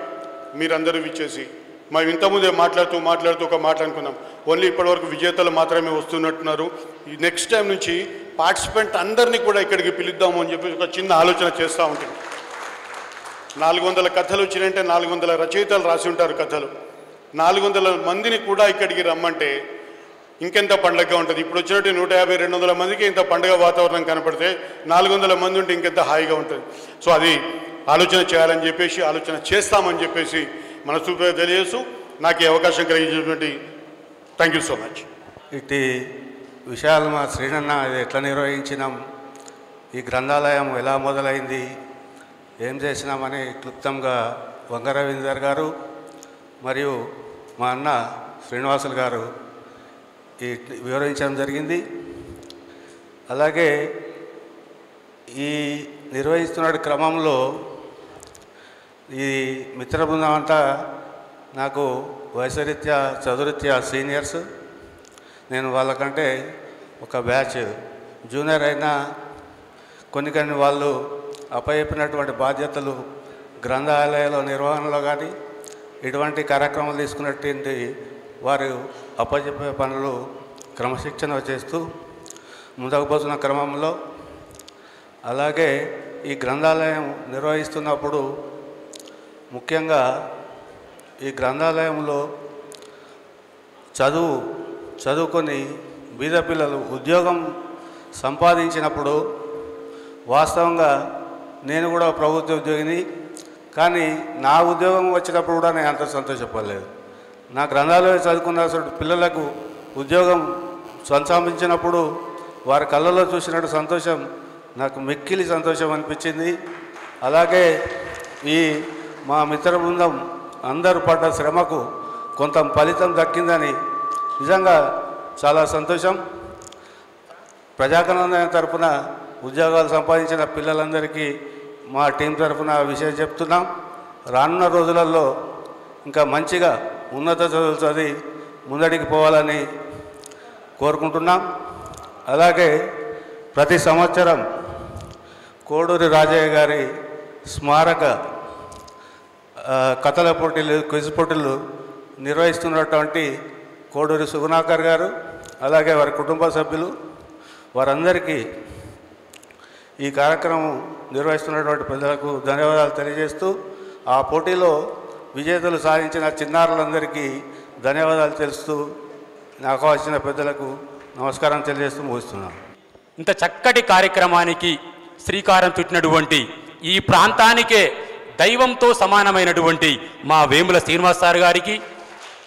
మీరందరూ విచ్చేసి మేము ఇంతకుముందే మాట్లాడుతూ ఒక మాట అనుకున్నాం, ఓన్లీ ఇప్పటివరకు విజేతలు మాత్రమే వస్తున్నట్టున్నారు, ఈ నెక్స్ట్ టైం నుంచి పార్టిసిపెంట్ అందరినీ కూడా ఇక్కడికి పిలుద్దాము అని చెప్పి ఒక చిన్న ఆలోచన చేస్తూ ఉంటుంది. 400 కథలు వచ్చినాయంటే 400 రచయితలు రాసి ఉంటారు కథలు. 400 మందిని కూడా ఇక్కడికి రమ్మంటే ఇంకెంత పండగగా ఉంటుంది. ఇప్పుడు వచ్చినట్టు 150-200 మందికి ఇంత పండుగ వాతావరణం కనపడితే 400 మంది ఉంటే ఇంకెంత హాయిగా ఉంటుంది. సో అది ఆలోచన చేయాలని చెప్పేసి, ఆలోచన చేస్తామని చెప్పేసి మనస్ఫూర్తిగా తెలియజేస్తూ నాకు ఈ అవకాశం కలిగించినటువంటి థ్యాంక్ యూ సో మచ్. ఇటు విషయాలు మా శ్రీనన్న ఇది ఎట్లా నిర్వహించినాం, ఈ గ్రంథాలయం ఎలా మొదలైంది, ఏం చేసినామని క్లుప్తంగా వంగ రవీందర్ గారు మరియు మా అన్న శ్రీనివాసులు గారు ఈ వివరించడం జరిగింది. అలాగే ఈ నిర్వహిస్తున్న క్రమంలో ఈ మిత్ర బృందం అంతా నాకు వయసురీత్యా చదువురీత్యా సీనియర్స్. నేను వాళ్ళకంటే ఒక బ్యాచ్ జూనియర్ అయినా కొన్ని వాళ్ళు అప్పచెప్పినటువంటి బాధ్యతలు గ్రంథాలయాల నిర్వహణలో కానీ ఇటువంటి కార్యక్రమాలు తీసుకున్నటువంటి వారు అప్పచెప్పే పనులు క్రమశిక్షణ చేస్తూ ముందుకు పోతున్న క్రమంలో, అలాగే ఈ గ్రంథాలయం నిర్వహిస్తున్నప్పుడు ముఖ్యంగా ఈ గ్రంథాలయంలో చదువుకొని బీద పిల్లలు ఉద్యోగం సంపాదించినప్పుడు, వాస్తవంగా నేను కూడా ప్రభుత్వ ఉద్యోగిని, కానీ నా ఉద్యోగం వచ్చినప్పుడు కూడా నేను అంత సంతోషపడలేదు. నా గ్రంథాలయం చదువుకున్న పిల్లలకు ఉద్యోగం సంపాదించినప్పుడు వారి కళ్ళలో చూసినట్టు సంతోషం నాకు మిక్కిలి సంతోషం అనిపించింది. అలాగే ఈ మా మిత్ర బృందం అందరూ పడ్డ శ్రమకు కొంత ఫలితం దక్కిందని నిజంగా చాలా సంతోషం. ప్రజాకణాలయం తరఫున ఉద్యోగాలు సంపాదించిన పిల్లలందరికీ మా టీం తరఫున విషయం చెప్తున్నాం. రానున్న రోజులలో ఇంకా మంచిగా ఉన్నత చదువులు చదివి ముందడికి పోవాలని కోరుకుంటున్నాం. అలాగే ప్రతి సంవత్సరం కోడూరి రాజయ్య గారి స్మారక కథల పోటీలు, క్విజ్ పోటీలు నిర్వహిస్తున్నటువంటి కోడూరి సుగుణాకర్ గారు, అలాగే వారి కుటుంబ సభ్యులు, వారందరికీ ఈ కార్యక్రమం నిర్వహిస్తున్నటువంటి ప్రజలకు ధన్యవాదాలు తెలియజేస్తూ, ఆ పోటీలో విజేతలు సాధించిన చిన్నారులందరికీ ధన్యవాదాలు తెలుస్తూ నాకు వచ్చిన పెద్దలకు నమస్కారం తెలియజేస్తూ ముగిస్తున్నాను. ఇంత చక్కటి కార్యక్రమానికి శ్రీకారం చుట్టినటువంటి ఈ ప్రాంతానికే దైవంతో సమానమైనటువంటి మా వేముల శ్రీనివాస్ సార్ గారికి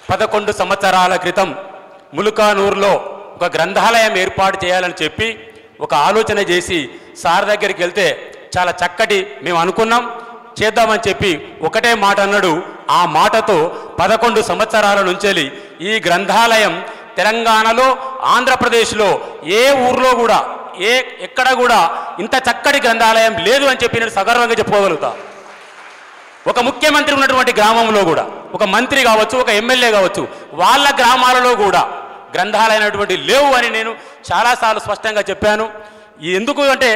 11 సంవత్సరాల క్రితం ములుకానూరులో ఒక గ్రంథాలయం ఏర్పాటు చేయాలని చెప్పి ఒక ఆలోచన చేసి సార్ దగ్గరికి వెళ్తే చాలా చక్కటి మేము అనుకున్నాం, చేద్దామని చెప్పి ఒకటే మాట అన్నాడు. ఆ మాటతో 11 సంవత్సరాల నుంచి ఈ గ్రంథాలయం తెలంగాణలో, ఆంధ్రప్రదేశ్లో ఏ ఊర్లో కూడా ఎక్కడ కూడా ఇంత చక్కటి గ్రంథాలయం లేదు అని చెప్పి నేను సగర్వంగా చెప్పుకోగలుగుతా. ఒక ముఖ్యమంత్రి ఉన్నటువంటి గ్రామంలో కూడా, ఒక మంత్రి కావచ్చు, ఒక ఎమ్మెల్యే కావచ్చు, వాళ్ళ గ్రామాలలో కూడా గ్రంథాలయం అనేటువంటి లేవు అని నేను చాలాసార్లు స్పష్టంగా చెప్పాను. ఎందుకు అంటే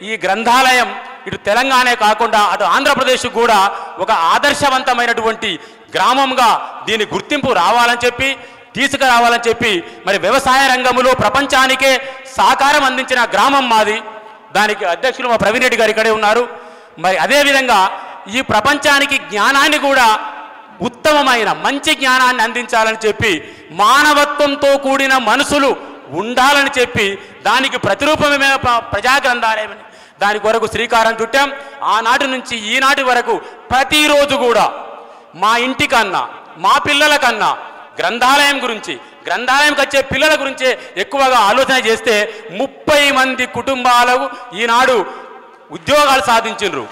ఈ గ్రంథాలయం ఇటు తెలంగాణే కాకుండా అటు ఆంధ్రప్రదేశ్ కూడా ఒక ఆదర్శవంతమైనటువంటి గ్రామంగా దీని గుర్తింపు రావాలని చెప్పి, తీసుకురావాలని చెప్పి, మరి వ్యవసాయ రంగంలో ప్రపంచానికే సహకారం అందించిన గ్రామం మాది. దానికి అధ్యక్షులు మా ప్రవీణ్ రెడ్డి గారు ఇక్కడే ఉన్నారు. మరి అదేవిధంగా ఈ ప్రపంచానికి జ్ఞానాన్ని కూడా ఉత్తమమైన మంచి జ్ఞానాన్ని అందించాలని చెప్పి, మానవత్వంతో కూడిన మనసులు ఉండాలని చెప్పి దానికి ప్రతిరూపమే ప్రజా గ్రంథాలయం. దాని కొరకు శ్రీకారం చుట్టాం. ఆనాటి నుంచి ఈనాటి వరకు ప్రతిరోజు కూడా మా ఇంటికన్నా, మా పిల్లల కన్నా గ్రంథాలయం గురించి, గ్రంథాలయంకి వచ్చే పిల్లల గురించే ఎక్కువగా ఆలోచన చేస్తే 30 మంది కుటుంబాలకు ఈనాడు ఉద్యోగాలు సాధించారు.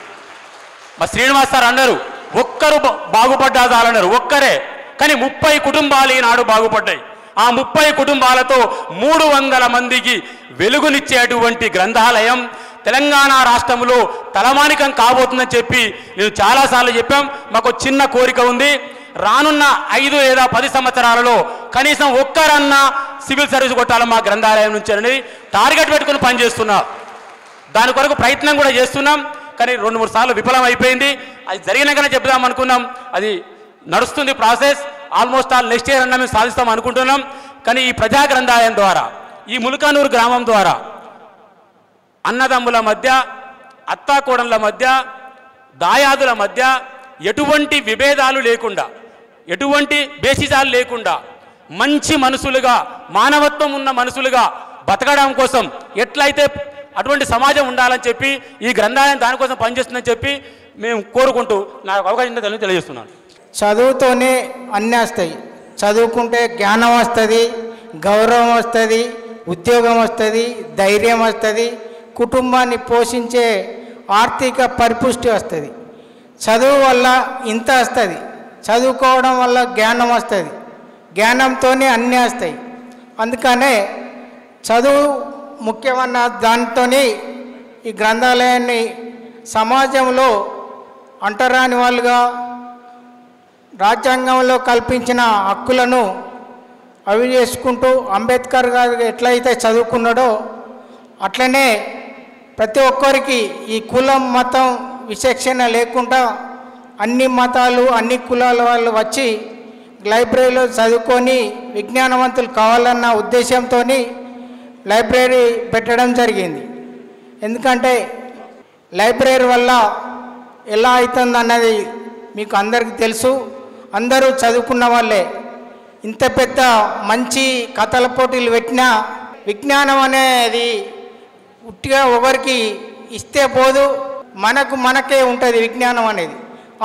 మా శ్రీనివాస్ సార్ అన్నారు, ఒక్కరు బాగుపడ్డా చాలన్నారు, ఒక్కరే, కానీ 30 కుటుంబాలు ఈనాడు బాగుపడ్డాయి. ఆ 30 కుటుంబాలతో 300 మందికి వెలుగునిచ్చేటువంటి గ్రంథాలయం తెలంగాణ రాష్ట్రంలో తలమానికం కాబోతుందని చెప్పి నేను చాలాసార్లు చెప్పాం. మాకు చిన్న కోరిక ఉంది, రానున్న 5 లేదా 10 సంవత్సరాలలో కనీసం ఒక్కరన్నా సివిల్ సర్వీస్ కొట్టాలి మా గ్రంథాలయం నుంచి అనేది టార్గెట్ పెట్టుకుని పనిచేస్తున్నా. దాని కొరకు ప్రయత్నం కూడా చేస్తున్నాం, కానీ 2-3 సార్లు విఫలం అయిపోయింది. అది జరిగినాకనే చెప్దాం అనుకున్నాం, అది నడుస్తుంది process. Almost all next year అన్నా మేము సాధిస్తాం అనుకుంటున్నాం. కానీ ఈ ప్రజా గ్రంథాలయం ద్వారా, ఈ ములుకానూరు గ్రామం ద్వారా అన్నదమ్ముల మధ్య, అత్తాకోడళ్ళ మధ్య, దాయాదుల మధ్య ఎటువంటి విభేదాలు లేకుండా, ఎటువంటి బేసిజాలు లేకుండా మంచి మనుషులుగా, మానవత్వం ఉన్న మనుషులుగా బతకడం కోసం ఎట్లయితే అటువంటి సమాజం ఉండాలని చెప్పి ఈ గ్రంథాలయం దానికోసం పనిచేస్తుందని చెప్పి మేము కోరుకుంటూ నాకు అవకాశం తెలియజేస్తున్నాను. చదువుతోనే అన్నీ వస్తాయి. చదువుకుంటే జ్ఞానం వస్తుంది, గౌరవం వస్తుంది, ఉద్యోగం వస్తుంది, ధైర్యం వస్తుంది, కుటుంబాన్ని పోషించే ఆర్థిక పరిపుష్టి వస్తుంది. చదువు వల్ల ఇంత వస్తుంది, చదువుకోవడం వల్ల జ్ఞానం వస్తుంది, జ్ఞానంతోనే అన్నీ వస్తాయి. అందుకనే చదువు ముఖ్యమన్న దానితోనే ఈ గ్రంథాలయాన్ని సమాజంలో అంటరాని వాళ్ళుగా రాజ్యాంగంలో కల్పించిన హక్కులను అవి చేసుకుంటూ అంబేద్కర్ గారు ఎట్లయితే చదువుకున్నాడో అట్లనే ప్రతి ఒక్కరికి ఈ కులం మతం విచక్షణ లేకుండా అన్ని మతాలు అన్ని కులాల వాళ్ళు వచ్చి లైబ్రరీలో చదువుకొని విజ్ఞానవంతులు కావాలన్న ఉద్దేశంతో లైబ్రరీ పెట్టడం జరిగింది. ఎందుకంటే లైబ్రరీ వల్ల ఎలా అవుతుంది అన్నది మీకు అందరికీ తెలుసు. అందరూ చదువుకున్న వాళ్ళే. ఇంత పెద్ద మంచి కథల పోటీలు పెట్టినా విజ్ఞానం అనేది ఉట్టిగా ఒకరికి ఇస్తే పోదు, మనకే ఉంటుంది విజ్ఞానం అనేది.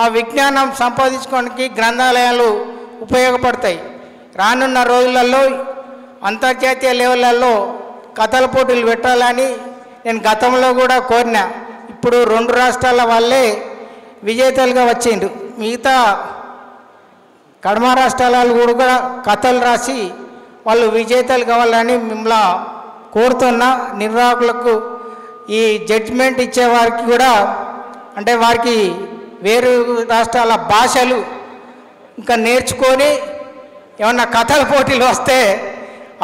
ఆ విజ్ఞానం సంపాదించుకోవడానికి గ్రంథాలయాలు ఉపయోగపడతాయి. రానున్న రోజులలో అంతర్జాతీయ లెవెల్లో కథల పోటీలు పెట్టాలని నేను గతంలో కూడా కోరినా. ఇప్పుడు 2 రాష్ట్రాల వాళ్ళే విజేతలుగా వచ్చిండు. మిగతా కడమ రాష్ట్రాల కూడా కథలు రాసి వాళ్ళు విజేతలు కావాలని మిమ్మల్ని కోరుతున్నా. నిర్వాహకులకు ఈ జడ్జిమెంట్ ఇచ్చేవారికి కూడా, అంటే వారికి వేరు రాష్ట్రాల భాషలు ఇంకా నేర్చుకొని ఏమన్నా కథల పోటీలు వస్తే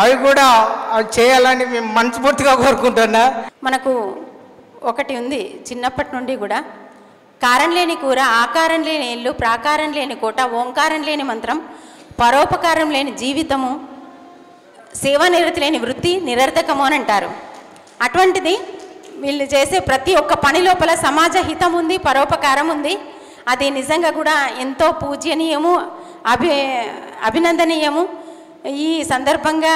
అవి కూడా అవి చేయాలని మేము మనస్ఫూర్తిగా కోరుకుంటున్నా. మనకు ఒకటి ఉంది చిన్నప్పటి నుండి కూడా, కారం లేని కూర, ఆకారం లేని ఇల్లు, ప్రాకారం లేని కోట, ఓంకారం లేని మంత్రం, పరోపకారం లేని జీవితము, సేవానిరతి లేని వృత్తి నిరర్ధకము అని అంటారు. అటువంటిది వీళ్ళు చేసే ప్రతి ఒక్క పని లోపల సమాజ హితం ఉంది, పరోపకారం ఉంది. అది నిజంగా కూడా ఎంతో పూజనీయము, అభినందనీయము. ఈ సందర్భంగా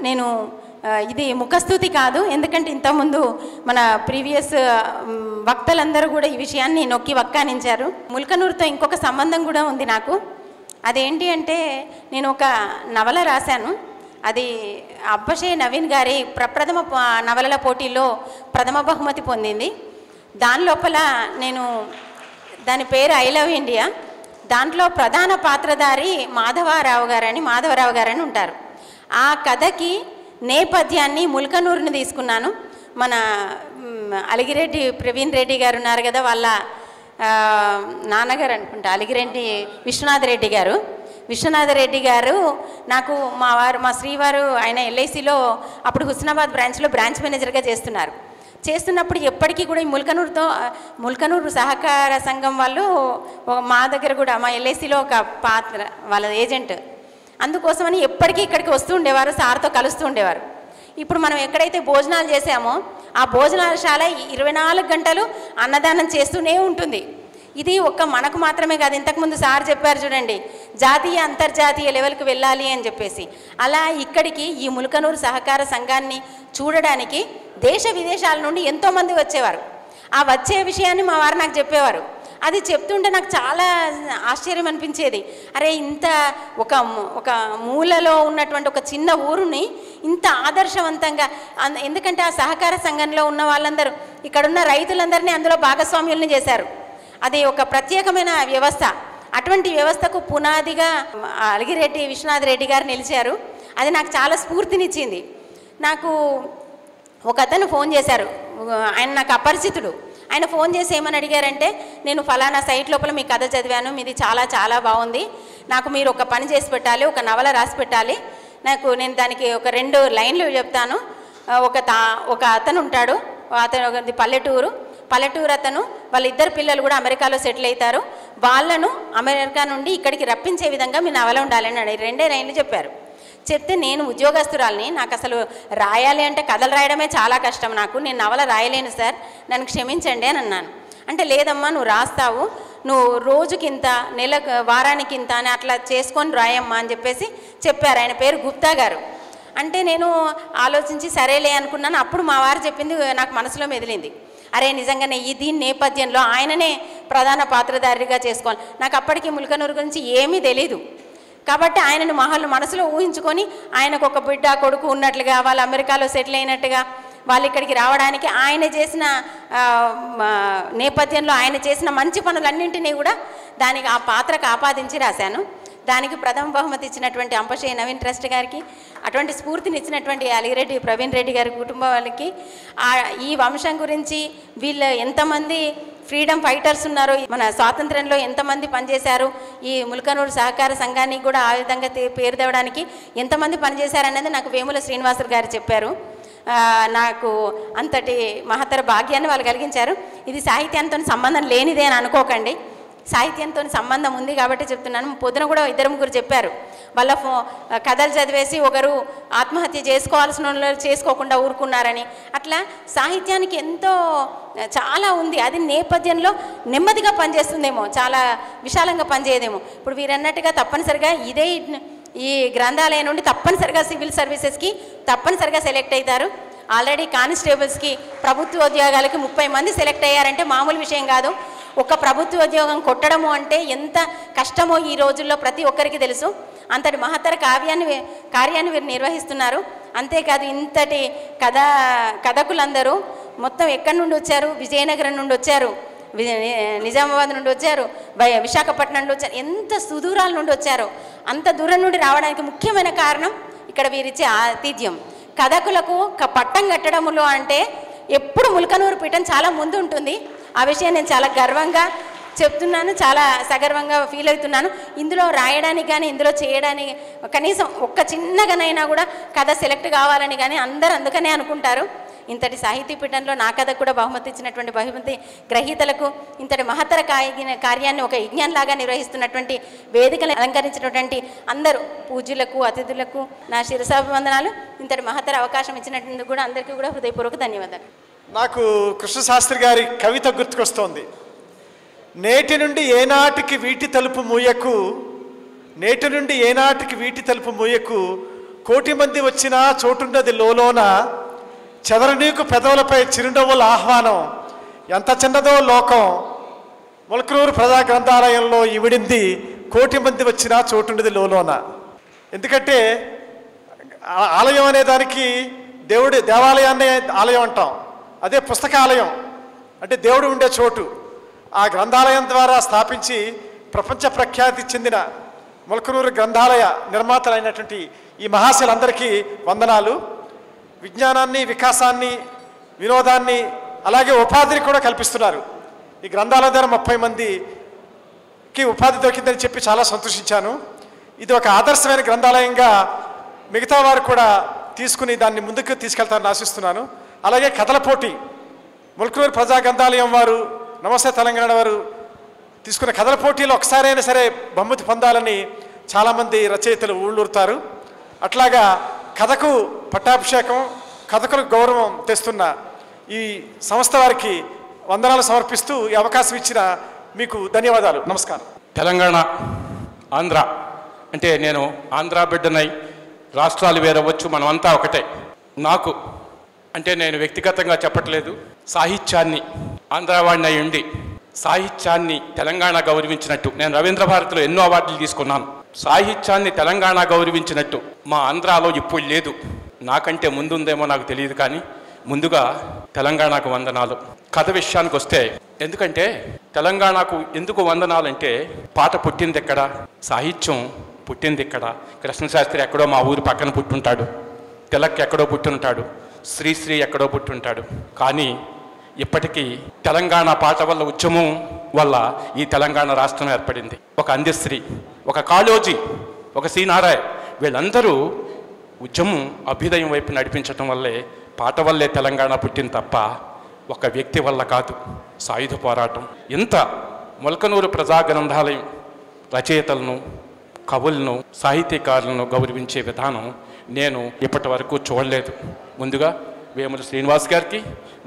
నేను ఇది ముఖస్తుతి కాదు, ఎందుకంటే ఇంతకుముందు మన ప్రీవియస్ వక్తలందరూ కూడా ఈ విషయాన్ని నొక్కి వక్కానించారు. ముల్కనూరుతో ఇంకొక సంబంధం కూడా ఉంది నాకు. అదేంటి అంటే నేను ఒక నవల రాశాను. అది అబ్బషే నవీన్ గారి ప్రప్రథమ నవలల పోటీలో ప్రథమ బహుమతి పొందింది. దాని లోపల నేను దాని పేరు ఐ లవ్ ఇండియా. దాంట్లో ప్రధాన పాత్రధారి మాధవరావు గారని ఉంటారు. ఆ కథకి నేపథ్యాన్ని ముల్కనూరుని తీసుకున్నాను. మన అలిగిరెడ్డి ప్రవీణ్ రెడ్డి గారు ఉన్నారు కదా, వాళ్ళ నాన్నగారు అనుకుంటా, అలిగిరెడ్డి విశ్వనాథ రెడ్డి గారు నాకు మా శ్రీవారు ఆయన ఎల్ఐసిలో అప్పుడు హుస్నాబాద్ బ్రాంచ్లో బ్రాంచ్ మేనేజర్గా చేస్తున్నప్పుడు ఎప్పటికీ కూడా ఈ ముల్కనూరు సహకార సంఘం వాళ్ళు మా దగ్గర కూడా మా ఎల్ఐసిలో ఒక పాత్ర వాళ్ళ ఏజెంట్, అందుకోసమని ఎప్పటికీ ఇక్కడికి వస్తూ ఉండేవారు, సార్తో కలుస్తూ ఉండేవారు. ఇప్పుడు మనం ఎక్కడైతే భోజనాలు చేసామో ఆ భోజనాలశాల 24 గంటలు అన్నదానం చేస్తూనే ఉంటుంది. ఇది మనకు మాత్రమే కాదు, ఇంతకుముందు సార్ చెప్పారు చూడండి, జాతీయ అంతర్జాతీయ లెవెల్కి వెళ్ళాలి అని చెప్పేసి. అలా ఇక్కడికి ఈ ముల్కనూరు సహకార సంఘాన్ని చూడడానికి దేశ విదేశాల నుండి ఎంతోమంది వచ్చేవారు. ఆ వచ్చే విషయాన్ని మా వారు నాకు చెప్పేవారు. అది చెప్తుంటే నాకు చాలా ఆశ్చర్యం అనిపించేది. అరే, ఇంత ఒక మూలలో ఉన్నటువంటి ఒక చిన్న ఊరుని ఇంత ఆదర్శవంతంగా, ఎందుకంటే ఆ సహకార సంఘంలో ఉన్న వాళ్ళందరూ ఇక్కడున్న రైతులందరినీ అందులో భాగస్వామ్యుల్ని చేశారు. అది ఒక ప్రత్యేకమైన వ్యవస్థ. అటువంటి వ్యవస్థకు పునాదిగా అలిగిరెడ్డి విశ్వనాథ్ రెడ్డి గారు నిలిచారు. అది నాకు చాలా స్ఫూర్తినిచ్చింది. నాకు ఒక అతను ఫోన్ చేశారు, ఆయన నాకు అపరిచితుడు. ఆయన ఫోన్ చేసి ఏమని అడిగారంటే, నేను ఫలానా సైట్ లోపల మీ కథ చదివాను, మీది చాలా చాలా బాగుంది, నాకు మీరు ఒక పని చేసి పెట్టాలి, ఒక నవల రాసి పెట్టాలి, నేను దానికి ఒక 2 లైన్లు చెప్తాను. ఒక అతను ఉంటాడు, అతను పల్లెటూరు అతను, వాళ్ళ 2 పిల్లలు కూడా అమెరికాలో సెటిల్ అవుతారు, వాళ్ళను అమెరికా నుండి ఇక్కడికి రప్పించే విధంగా మీ నవల ఉండాలని 2 లైన్లు చెప్పారు. చెప్తే నేను ఉద్యోగస్తురాలని, నాకు అసలు రాయాలి అంటే కథలు రాయడమే చాలా కష్టం, నేను నవల రాయలేను సార్, నన్ను క్షమించండి అని అన్నాను. అంటే లేదమ్మా, నువ్వు రాస్తావు, నువ్వు రోజుకింత వారానికి ఇంత అని అట్లా చేసుకొని రాయమ్మా అని చెప్పేసి చెప్పారు. ఆయన పేరు గుప్తా గారు. అంటే నేను ఆలోచించి సరేలే అనుకున్నాను. అప్పుడు మా వారు చెప్పింది నాకు మనసులో మెదిలింది. అరే నిజంగానే దీని నేపథ్యంలో ఆయననే ప్రధాన పాత్రధారిగా చేసుకోవాలి. నాకు అప్పటికి ముల్కనూరు గురించి ఏమీ తెలీదు. కాబట్టి ఆయనను మనసులో ఊహించుకొని ఆయనకు ఒక బిడ్డ కొడుకు ఉన్నట్లుగా, వాళ్ళు అమెరికాలో సెటిల్ అయినట్టుగా, వాళ్ళు ఇక్కడికి రావడానికి ఆయన చేసిన నేపథ్యంలో ఆయన చేసిన మంచి పనులన్నింటినీ కూడా దానికి ఆ పాత్రకు ఆపాదించి రాశాను. దానికి ప్రథమ బహుమతి ఇచ్చినటువంటి అంపశయ్య నవీన్ ట్రస్ట్ గారికి, అటువంటి స్ఫూర్తినిచ్చినటువంటి అలిరెడ్డి ప్రవీణ్ రెడ్డి గారి కుటుంబాలకి, ఈ వంశం గురించి వీళ్ళు ఎంతమంది ఫ్రీడమ్ ఫైటర్స్ ఉన్నారో, మన స్వాతంత్రంలో ఎంతమంది పనిచేశారు, ఈ ముల్కనూరు సహకార సంఘానికి కూడా ఆ విధంగా పేరు తేవడానికి ఎంతమంది పనిచేశారనేది నాకు వేముల శ్రీనివాసులు గారు చెప్పారు. నాకు అంతటి మహత్తర భాగ్యాన్ని వాళ్ళు కలిగించారు. ఇది సాహిత్యంతో సంబంధం లేనిదే అని అనుకోకండి, సాహిత్యంతో సంబంధం ఉంది కాబట్టి చెప్తున్నాను. పొద్దున కూడా 2-3 చెప్పారు, వాళ్ళ కథలు చదివేసి ఒకరు ఆత్మహత్య చేసుకోవాల్సిన వాళ్ళు చేసుకోకుండా ఊరుకున్నారని. అట్లా సాహిత్యానికి ఎంతో చాలా ఉంది. అది నేపథ్యంలో నెమ్మదిగా పనిచేస్తుందేమో, చాలా విశాలంగా పనిచేయదేమో. ఇప్పుడు వీరన్నట్టుగా తప్పనిసరిగా ఈ గ్రంథాలయం నుండి తప్పనిసరిగా సివిల్ సర్వీసెస్కి తప్పనిసరిగా సెలెక్ట్ అవుతారు. ఆల్రెడీ కానిస్టేబుల్స్కి ప్రభుత్వ ఉద్యోగాలకి 30 మంది సెలెక్ట్ అయ్యారంటే మామూలు విషయం కాదు. ఒక ప్రభుత్వ ఉద్యోగం కొట్టడము అంటే ఎంత కష్టమో ఈ రోజుల్లో ప్రతి ఒక్కరికి తెలుసు. అంతటి మహత్తర కార్యాన్ని వీరు నిర్వహిస్తున్నారు. అంతేకాదు ఇంతటి కథకులందరూ మొత్తం ఎక్కడి నుండి వచ్చారు, విజయనగరం నుండి వచ్చారు, నిజామాబాద్ నుండి వచ్చారు, విశాఖపట్నం నుండి వచ్చారు, ఎంత సుదూరాల నుండి వచ్చారు. అంత దూరం నుండి రావడానికి ముఖ్యమైన కారణం ఇక్కడ వీరిచ్చే ఆతిథ్యం. కథకులకు పట్టం కట్టడంలో అంటే ఎప్పుడు ముల్కనూరు పీఠం చాలా ముందు ఉంటుంది. ఆ విషయం నేను చాలా గర్వంగా చెప్తున్నాను, చాలా సగర్వంగా ఫీల్ అవుతున్నాను. ఇందులో రాయడానికి కానీ ఇందులో చేయడానికి కనీసం ఒక్క చిన్నగానైనా కూడా కథ సెలెక్ట్ కావాలని కానీ అందరూ అందుకనే అనుకుంటారు. ఇంతటి సాహితీ పీఠంలో నా కథకు కూడా బహుమతి ఇచ్చినటువంటి బహుమతి గ్రహీతలకు, ఇంతటి మహత్తర కార్యాన్ని ఒక యజ్ఞంలాగా నిర్వహిస్తున్నటువంటి వేదికలు అలంకరించినటువంటి అందరూ పూజ్యులకు, అతిథులకు నా శిరసాభివందనాలు. ఇంతటి మహత్తర అవకాశం ఇచ్చినటువంటి కూడా అందరికీ కూడా హృదయపూర్వక ధన్యవాదాలు. నాకు కృష్ణశాస్త్రి గారి కవిత గుర్తుకొస్తోంది. నేటి నుండి ఏనాటికి వీటి తలుపు మూయకు, నేటి నుండి ఏనాటికి వీటి తలుపు మూయకు, కోటి మంది వచ్చినా చోటున్నది లోలోన, చెదరనీకు పెదవులపై చిరునవ్వుల ఆహ్వానం, ఎంత చిన్నదో లోకం ముల్కనూరు ప్రజా గ్రంథాలయంలో ఇవిడింది, కోటి మంది వచ్చినా చోటున్నది లోలోన. ఎందుకంటే ఆలయం అనే దానికి దేవాలయాన్నే ఆలయం అంటాం, అదే పుస్తకాలయం అంటే దేవుడు ఉండే చోటు. ఆ గ్రంథాలయం ద్వారా స్థాపించి ప్రపంచ ప్రఖ్యాతి చెందిన ముల్కనూరు గ్రంథాలయ నిర్మాతలైనటువంటి ఈ మహాశయులందరికీ వందనాలు. విజ్ఞానాన్ని, వికాసాన్ని, వినోదాన్ని, అలాగే ఉపాధిని కూడా కల్పిస్తున్నారు. ఈ గ్రంథాలయం ద్వారా 30 మందికి ఉపాధి దొరికిందని చెప్పి చాలా సంతోషించాను. ఇది ఒక ఆదర్శమైన గ్రంథాలయంగా మిగతా వారు కూడా తీసుకుని దాన్ని ముందుకు తీసుకెళ్తారని ఆశిస్తున్నాను. అలాగే కథల పోటీ ముల్కనూరు ప్రజా గ్రంథాలయం వారు, నమస్తే తెలంగాణ వారు తీసుకున్న కథల పోటీలో ఒకసారైనా సరే బహుమతి పొందాలని చాలామంది రచయితలు ఊళ్ళూరుతారు. అట్లాగా కథకు పట్టాభిషేకం, కథకులకు గౌరవం తెస్తున్న ఈ సంస్థ వారికి వందనాలు సమర్పిస్తూ ఈ అవకాశం ఇచ్చిన మీకు ధన్యవాదాలు. నమస్కారం. తెలంగాణ, ఆంధ్ర అంటే నేను ఆంధ్ర బిడ్డనై, రాష్ట్రాలు వేరవచ్చు, మనమంతా ఒకటే. నాకు అంటే నేను వ్యక్తిగతంగా చెప్పట్లేదు, సాహిత్యాన్ని ఆంధ్రవాడిని అయి ఉండి సాహిత్యాన్ని తెలంగాణ గౌరవించినట్టు, నేను రవీంద్ర భారతిలో ఎన్నో అవార్డులు తీసుకున్నాను. సాహిత్యాన్ని తెలంగాణ గౌరవించినట్టు మా ఆంధ్రాలో ఇప్పుడు లేదు. నాకంటే ముందుందేమో నాకు తెలియదు, కానీ ముందుగా తెలంగాణకు వందనాలు. కథ విషయానికి వస్తే, ఎందుకంటే తెలంగాణకు ఎందుకు వందనాలంటే పాట పుట్టింది ఎక్కడ, సాహిత్యం పుట్టింది ఇక్కడ. కృష్ణశాస్త్రి ఎక్కడో మా ఊరు పక్కన పుట్టుంటాడు, తిలక్ ఎక్కడో పుట్టుంటాడు, శ్రీశ్రీ ఎక్కడో పుట్టుంటాడు. కానీ ఇప్పటికీ తెలంగాణ పాట వల్ల, ఉద్యమం వల్ల ఈ తెలంగాణ రాష్ట్రం ఏర్పడింది. ఒక అందశ్రీ, ఒక కాళోజీ, ఒక శ్రీనారాయణ, వీళ్ళందరూ ఉద్యమం అభ్యుదయం వైపు నడిపించడం వల్లే, పాట వల్లే తెలంగాణ పుట్టింది తప్ప ఒక వ్యక్తి వల్ల కాదు. సాయుధ పోరాటం. ఇంత ముల్కనూరు ప్రజా గ్రంథాలయం రచయితలను, కవులను, సాహితీకారులను గౌరవించే విధానం నేను ఇప్పటి వరకు చూడలేదు. ముందుగా వేముల శ్రీనివాస్ గారికి,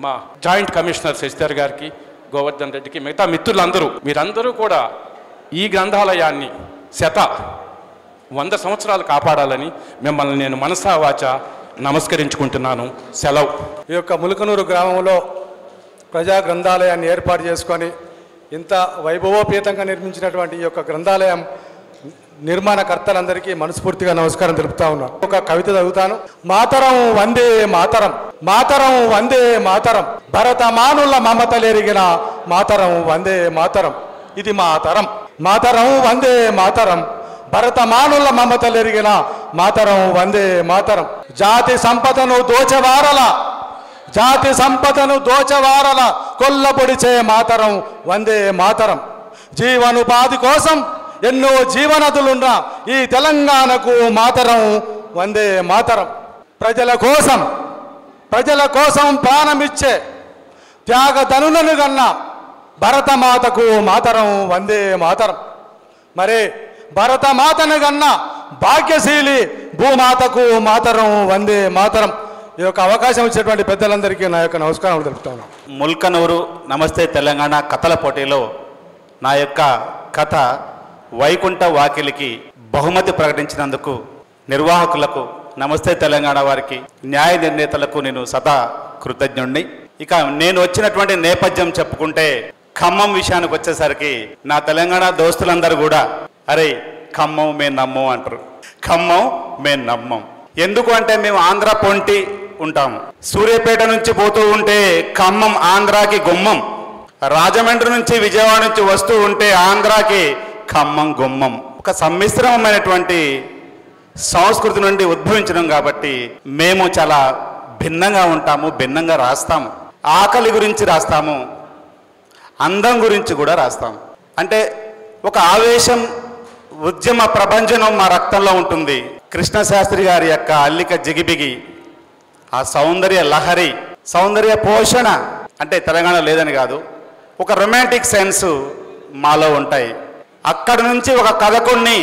మా జాయింట్ కమిషనర్ శశిధర్ గారికి, గోవర్ధన్ రెడ్డికి, మిగతా మిత్రులందరూ, మీరందరూ కూడా ఈ గ్రంథాలయాన్ని 100 సంవత్సరాలు కాపాడాలని మిమ్మల్ని నేను మనసా వాచ నమస్కరించుకుంటున్నాను. సెలవు. ఈ యొక్క ములకనూరు గ్రామంలో ప్రజా గ్రంథాలయాన్ని ఏర్పాటు చేసుకొని ఇంత వైభవోపేతంగా నిర్మించినటువంటి ఈ యొక్క గ్రంథాలయం నిర్మాణకర్తలందరికీ మనస్ఫూర్తిగా నమస్కారం తెలుపుతా ఉన్నాను. ఒక కవిత చదువుతాను. మాతరం వందే మాతరం, మాతరం వందే మాతరం, భరత మానుల మమతలెరిగిన మాతరం వందే మాతరం, ఇది మా తరం. మాతరం వందే మాతరం, భరత మానుల మమతలెరిగిన మాతరం వందే మాతరం. జాతి సంపదను దోచవారల, జాతి సంపదను దోచవారల కొల్లపొడిచే మాతరం వందే మాతరం. జీవనోపాధి కోసం ఎన్నో జీవనదులున్న ఈ తెలంగాణకు మాతరం వందే మాతరం. ప్రజల కోసం ప్రాణమిచ్చే త్యాగధనులను గన్న భరతమాతకు మాతరం వందే మాతరం. మరే భరతమాతను గన్న భాగ్యశీలి భూమాతకు మాతరం వందే మాతరం. ఈ యొక్క అవకాశం ఇచ్చేటువంటి పెద్దలందరికీ నా యొక్క నమస్కారం తెలుపుతాను. ముల్కనూరు నమస్తే తెలంగాణ కథల పోటీలో నా యొక్క కథ వైకుంఠ వాకిలికి బహుమతి ప్రకటించినందుకు నిర్వాహకులకు, నమస్తే తెలంగాణ వారికి, న్యాయ నిర్ణేతలకు నేను సదా కృతజ్ఞుణ్ణి. ఇక నేను వచ్చినటువంటి నేపథ్యం చెప్పుకుంటే, ఖమ్మం విషయానికి వచ్చేసరికి నా తెలంగాణ దోస్తులందరూ కూడా అరే ఖమ్మం మే నమ్మం అంటారు. ఖమ్మం మే నమ్మం ఎందుకు అంటే మేము ఆంధ్ర పొంటి ఉంటాము. సూర్యాపేట నుంచి పోతూ ఉంటే ఖమ్మం ఆంధ్రాకి గుమ్మం, రాజమండ్రి నుంచి విజయవాడ నుంచి వస్తూ ఉంటే ఆంధ్రాకి ఖమ్మం గుమ్మం. ఒక సమ్మిశ్రమైనటువంటి సంస్కృతి నుండి ఉద్భవించడం కాబట్టి మేము చాలా భిన్నంగా ఉంటాము, భిన్నంగా రాస్తాము. ఆకలి గురించి రాస్తాము, అందం గురించి కూడా రాస్తాము. అంటే ఒక ఆవేశం, ఉద్యమ ప్రభంజనం మా రక్తంలో ఉంటుంది. కృష్ణశాస్త్రి గారి యొక్క అల్లిక జిగిబిగి, ఆ సౌందర్య లహరి, సౌందర్య పోషణ అంటే తెలంగాణ లేదని కాదు, ఒక రొమాంటిక్ సెన్స్ మాలో ఉంటాయి. అక్కడి నుంచి ఒక కథకుణ్ణి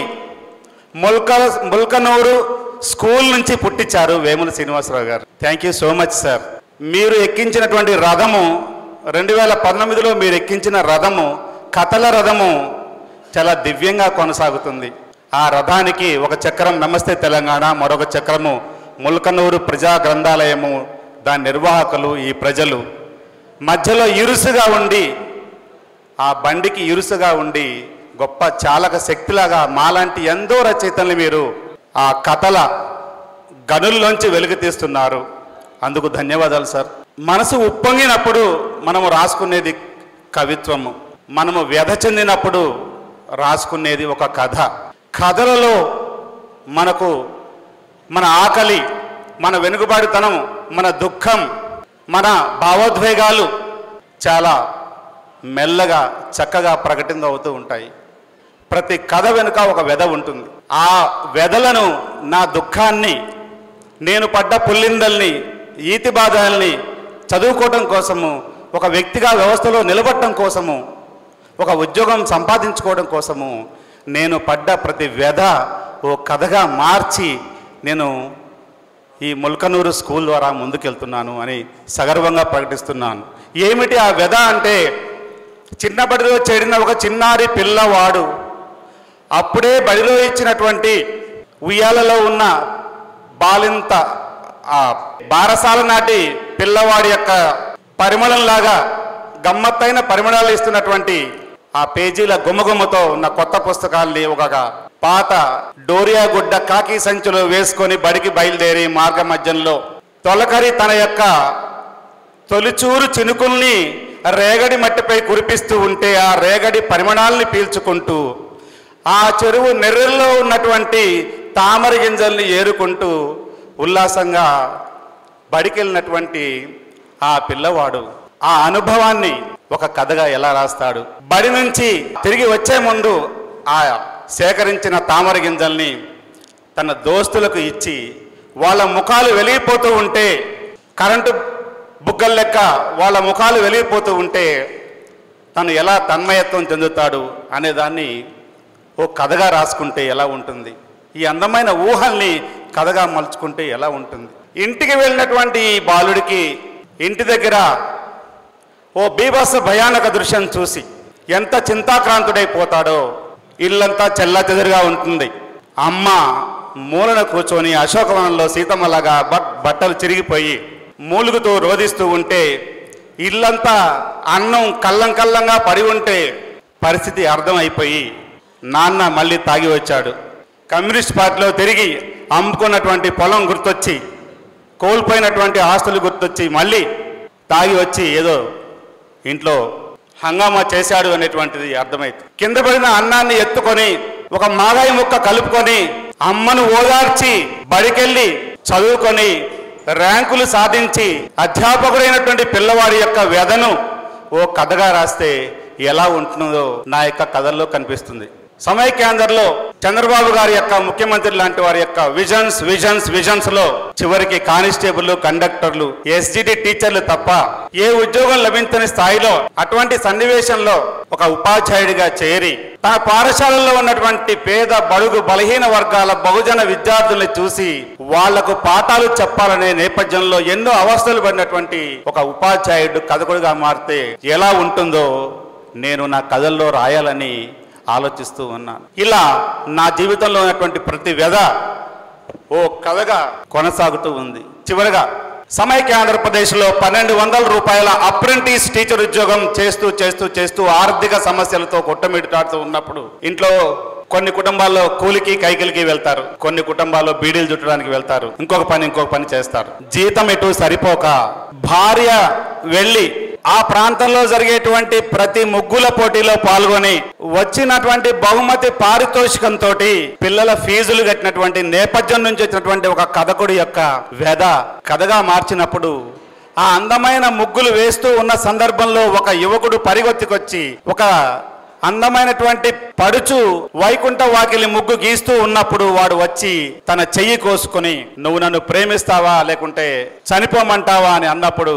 ముల్కనూరు స్కూల్ నుంచి పుట్టించారు వేముల శ్రీనివాసరావు గారు. Thank you so much sir. మీరు ఎక్కించినటువంటి రథము 2019లో మీరు ఎక్కించిన రథము, కథల రథము చాలా దివ్యంగా కొనసాగుతుంది. ఆ రథానికి ఒక చక్రం నమస్తే తెలంగాణ, మరొక చక్రము ముల్కనూరు ప్రజా గ్రంథాలయము, దాని నిర్వాహకులు, ఈ ప్రజలు మధ్యలో ఇరుసుగా ఉండి, ఆ బండికి ఇరుసుగా ఉండి గొప్ప చాలక శక్తిలాగా మాలాంటి ఎంతో రచయితల్ని మీరు ఆ కథల గనుల్లోంచి వెలుగు తీస్తున్నారు. అందుకు ధన్యవాదాలు సార్. మనసు ఉప్పొంగినప్పుడు మనము రాసుకునేది కవిత్వము, మనము వ్యధ చెందినప్పుడు రాసుకునేది ఒక కథ. కథలలో మనకు మన ఆకలి, మన వెనుకబాటుతనం, మన దుఃఖం, మన భావోద్వేగాలు చాలా మెల్లగా చక్కగా ప్రకటితం అవుతూ ఉంటాయి. ప్రతి కథ వెనుక ఒక వ్యధ ఉంటుంది. ఆ వ్యధలను, నా దుఃఖాన్ని, నేను పడ్డ పుల్లిందల్ని, ఈతి బాధల్ని చదువుకోవటం కోసము, ఒక వ్యక్తిగా వ్యవస్థలో నిలబడటం కోసము, ఒక ఉద్యోగం సంపాదించుకోవడం కోసము నేను పడ్డ ప్రతి వ్యధ ఓ కథగా మార్చి నేను ఈ ముల్కనూరు స్కూల్ ద్వారా ముందుకెళ్తున్నాను అని సగర్వంగా ప్రకటిస్తున్నాను. ఏమిటి ఆ వ్యధ అంటే, చిన్న బడిలో చేరిన ఒక చిన్నారి పిల్లవాడు అప్పుడే బడిలో ఇచ్చినటువంటి ఉయ్యాలలో ఉన్న బాలింత ఆ బారసాల నాటి పిల్లవాడి యొక్క పరిమళంలాగా గమ్మత్తైన పరిమళాలు ఇస్తున్నటువంటి ఆ పేజీల గుమ్మగుమ్మతో ఉన్న కొత్త పుస్తకాల్ని ఒక పాత డోరియా గుడ్డ కాకి సంచులు వేసుకొని బడికి బయలుదేరి మార్గ మధ్యంలో తొలకరి తన యొక్క తొలిచూరు చినుకుల్ని రేగడి మట్టిపై కురిపిస్తూ ఉంటే ఆ రేగడి పరిమాణాలని పీల్చుకుంటూ ఆ చెరువు నెర్రెల్లో ఉన్నటువంటి తామర గింజల్ని ఏరుకుంటూ ఉల్లాసంగా బడికెళ్ళినటువంటి ఆ పిల్లవాడు ఆ అనుభవాన్ని ఒక కథగా ఎలా రాస్తాడు? బడి నుంచి తిరిగి వచ్చే ముందు ఆ సేకరించిన తామర గింజల్ని తన దోస్తులకు ఇచ్చి వాళ్ళ ముఖాలు వెలిగిపోతూ ఉంటే, కరెంటు బుగ్గల లెక్క వాళ్ళ ముఖాలు వెలిగిపోతూ ఉంటే తను ఎలా తన్మయత్వం చెందుతాడు అనేదాన్ని ఓ కథగా రాసుకుంటే ఎలా ఉంటుంది? ఈ అందమైన ఊహల్ని కథగా మలుచుకుంటే ఎలా ఉంటుంది? ఇంటికి వెళ్ళినటువంటి ఈ బాలుడికి ఇంటి దగ్గర ఓ ఓ బీభత్స భయానక దృశ్యం చూసి ఎంత చింతాక్రాంతుడైపోతాడో. ఇల్లంతా చెల్లాచెదురుగా ఉంటుంది. అమ్మ మూలన కూర్చొని అశోకవనంలో సీతమ్మలాగా బట్టలు చిరిగిపోయి మూలుగుతూ రోధిస్తూ ఉంటే, ఇల్లంతా అన్నం కల్లం కల్లంగా పడి ఉంటే పరిస్థితి అర్థమైపోయి నాన్న మళ్ళీ తాగి వచ్చాడు. కమ్యూనిస్ట్ పార్టీలో తిరిగి అమ్ముకున్నటువంటి పొలం గుర్తొచ్చి, కోల్పోయినటువంటి ఆస్తులు గుర్తొచ్చి మళ్ళీ తాగి వచ్చి ఏదో ఇంట్లో హంగామా చేశాడు అనేటువంటిది అర్థమైంది. కింద పడిన అన్నాన్ని ఎత్తుకొని ఒక మాగాయి ముక్క కలుపుకొని అమ్మను ఓదార్చి బడికెళ్ళి చదువుకొని ర్యాంకులు సాధించి అధ్యాపకుడైనటువంటి పిల్లవాడి యొక్క వ్యధను ఓ కథగా రాస్తే ఎలా ఉంటుందో నా యొక్క కథల్లో కనిపిస్తుంది. సమైక్యాంధ్రలో చంద్రబాబు గారి యొక్క ముఖ్యమంత్రి లాంటి వారి యొక్క విజన్స్ లో చివరికి కానిస్టేబుల్, కండక్టర్లు, ఎస్జిటి టీచర్లు తప్ప ఏ ఉద్యోగం లభించని స్థాయిలో అటువంటి సన్నివేశంలో ఒక ఉపాధ్యాయుడిగా చేరి తన పాఠశాలలో ఉన్నటువంటి పేద బడుగు బలహీన వర్గాల బహుజన విద్యార్థుల్ని చూసి వాళ్లకు పాఠాలు చెప్పాలనే నేపథ్యంలో ఎన్నో అవస్థలు పడినటువంటి ఒక ఉపాధ్యాయుడు కథకుడిగా మారితే ఎలా ఉంటుందో నేను నా కథల్లో రాయాలని ఆలోచిస్తూ ఉన్నాను. ఇలా నా జీవితంలో ఉన్నటువంటి ప్రతి వ్యధ ఓ కథగా కొనసాగుతూ ఉంది. చివరగా సమైక్య ఆంధ్రప్రదేశ్లో 1200 రూపాయల అప్రెంటిస్ టీచర్ ఉద్యోగం చేస్తూ ఆర్థిక సమస్యలతో కొట్టమిటాడుతూ ఉన్నప్పుడు ఇంట్లో కొన్ని కుటుంబాల్లో కూలికి కైకిలికి వెళ్తారు, కొన్ని కుటుంబాల్లో బీడీలు చుట్టడానికి వెళ్తారు, ఇంకొక పని చేస్తారు. జీతం ఎటు సరిపోక భార్య వెళ్ళి ఆ ప్రాంతంలో జరిగేటువంటి ప్రతి ముగ్గుల పోటీలో పాల్గొని వచ్చినటువంటి బహుమతి పారితోషికంతో పిల్లల ఫీజులు కట్టినటువంటి నేపథ్యం నుంచి వచ్చినటువంటి ఒక కథకుడి యొక్క వ్యధ కథగా మార్చినప్పుడు ఆ అందమైన ముగ్గులు వేస్తూ ఉన్న సందర్భంలో ఒక యువకుడు పరిగెత్తుకొచ్చి ఒక అందమైనటువంటి పడుచు వైకుంఠ వాకిలి ముగ్గు గీస్తూ ఉన్నప్పుడు వాడు వచ్చి తన చెయ్యి కోసుకొని నువ్వు నన్ను ప్రేమిస్తావా లేకుంటే చనిపోమంటావా అని అన్నప్పుడు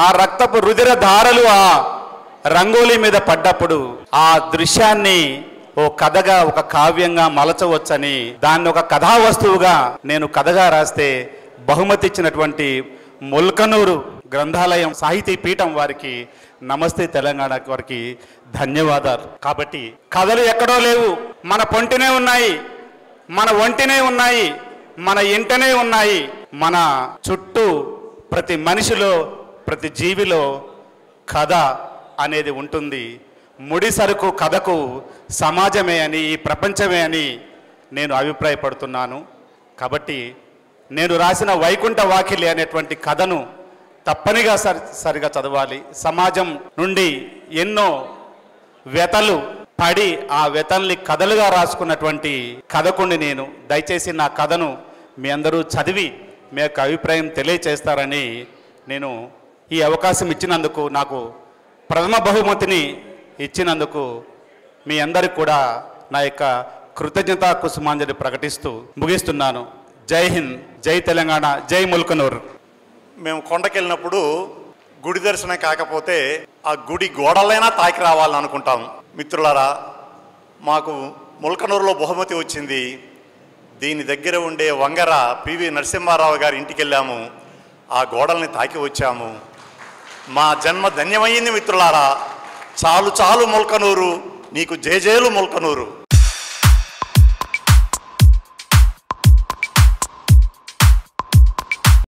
ఆ రక్తపు రుధిర ధారలు ఆ రంగోలీ మీద పడ్డప్పుడు ఆ దృశ్యాన్ని ఓ కథగా ఒక కావ్యంగా మలచవచ్చని దాన్ని ఒక కథా వస్తువుగా నేను కథగా రాస్తే బహుమతి ఇచ్చినటువంటి ముల్కనూరు గ్రంథాలయం సాహితీ పీఠం వారికి నమస్తే తెలంగాణ వారికి ధన్యవాదాలు. కాబట్టి కథలు ఎక్కడో లేవు, మన పొంటినే ఉన్నాయి, మన ఒంటినే ఉన్నాయి, మన ఇంటనే ఉన్నాయి. మన చుట్టూ ప్రతి మనిషిలో ప్రతి జీవిలో కథ అనేది ఉంటుంది. ముడి సరుకు కథకు సమాజమే అని ఈ ప్రపంచమే అని నేను అభిప్రాయపడుతున్నాను. కాబట్టి నేను రాసిన వైకుంఠ వాకిలి అనేటువంటి కథను తప్పనిగా సరిగా చదవాలి. సమాజం నుండి ఎన్నో వ్యతలు పడి ఆ వ్యతల్ని కథలుగా రాసుకున్నటువంటి కథకుని నేను. దయచేసి నా కథను మీ అందరూ చదివి మీ యొక్క అభిప్రాయం తెలియచేస్తారని నేను ఈ అవకాశం ఇచ్చినందుకు, నాకు ప్రథమ బహుమతిని ఇచ్చినందుకు మీ అందరికి కూడా నా యొక్క కృతజ్ఞతా కుసుమాంజలి ప్రకటిస్తూ ముగిస్తున్నాను. జై హింద్, జై తెలంగాణ, జై ముల్కనూర్. మేము కొండకెళ్ళినప్పుడు గుడి దర్శనం కాకపోతే ఆ గుడి గోడలైనా తాకి రావాలని అనుకుంటాం. మిత్రులారా, మాకు ముల్కనూరులో బహుమతి వచ్చింది. దీని దగ్గర ఉండే వంగర పివి నరసింహారావు గారి ఇంటికి వెళ్ళాము, ఆ గోడల్ని తాకి వచ్చాము. మా జన్మ ధన్యమైంది మిత్రులారా. చాలు చాలు ముల్కనూరు, నీకు జయజేలు ముల్కనూరు.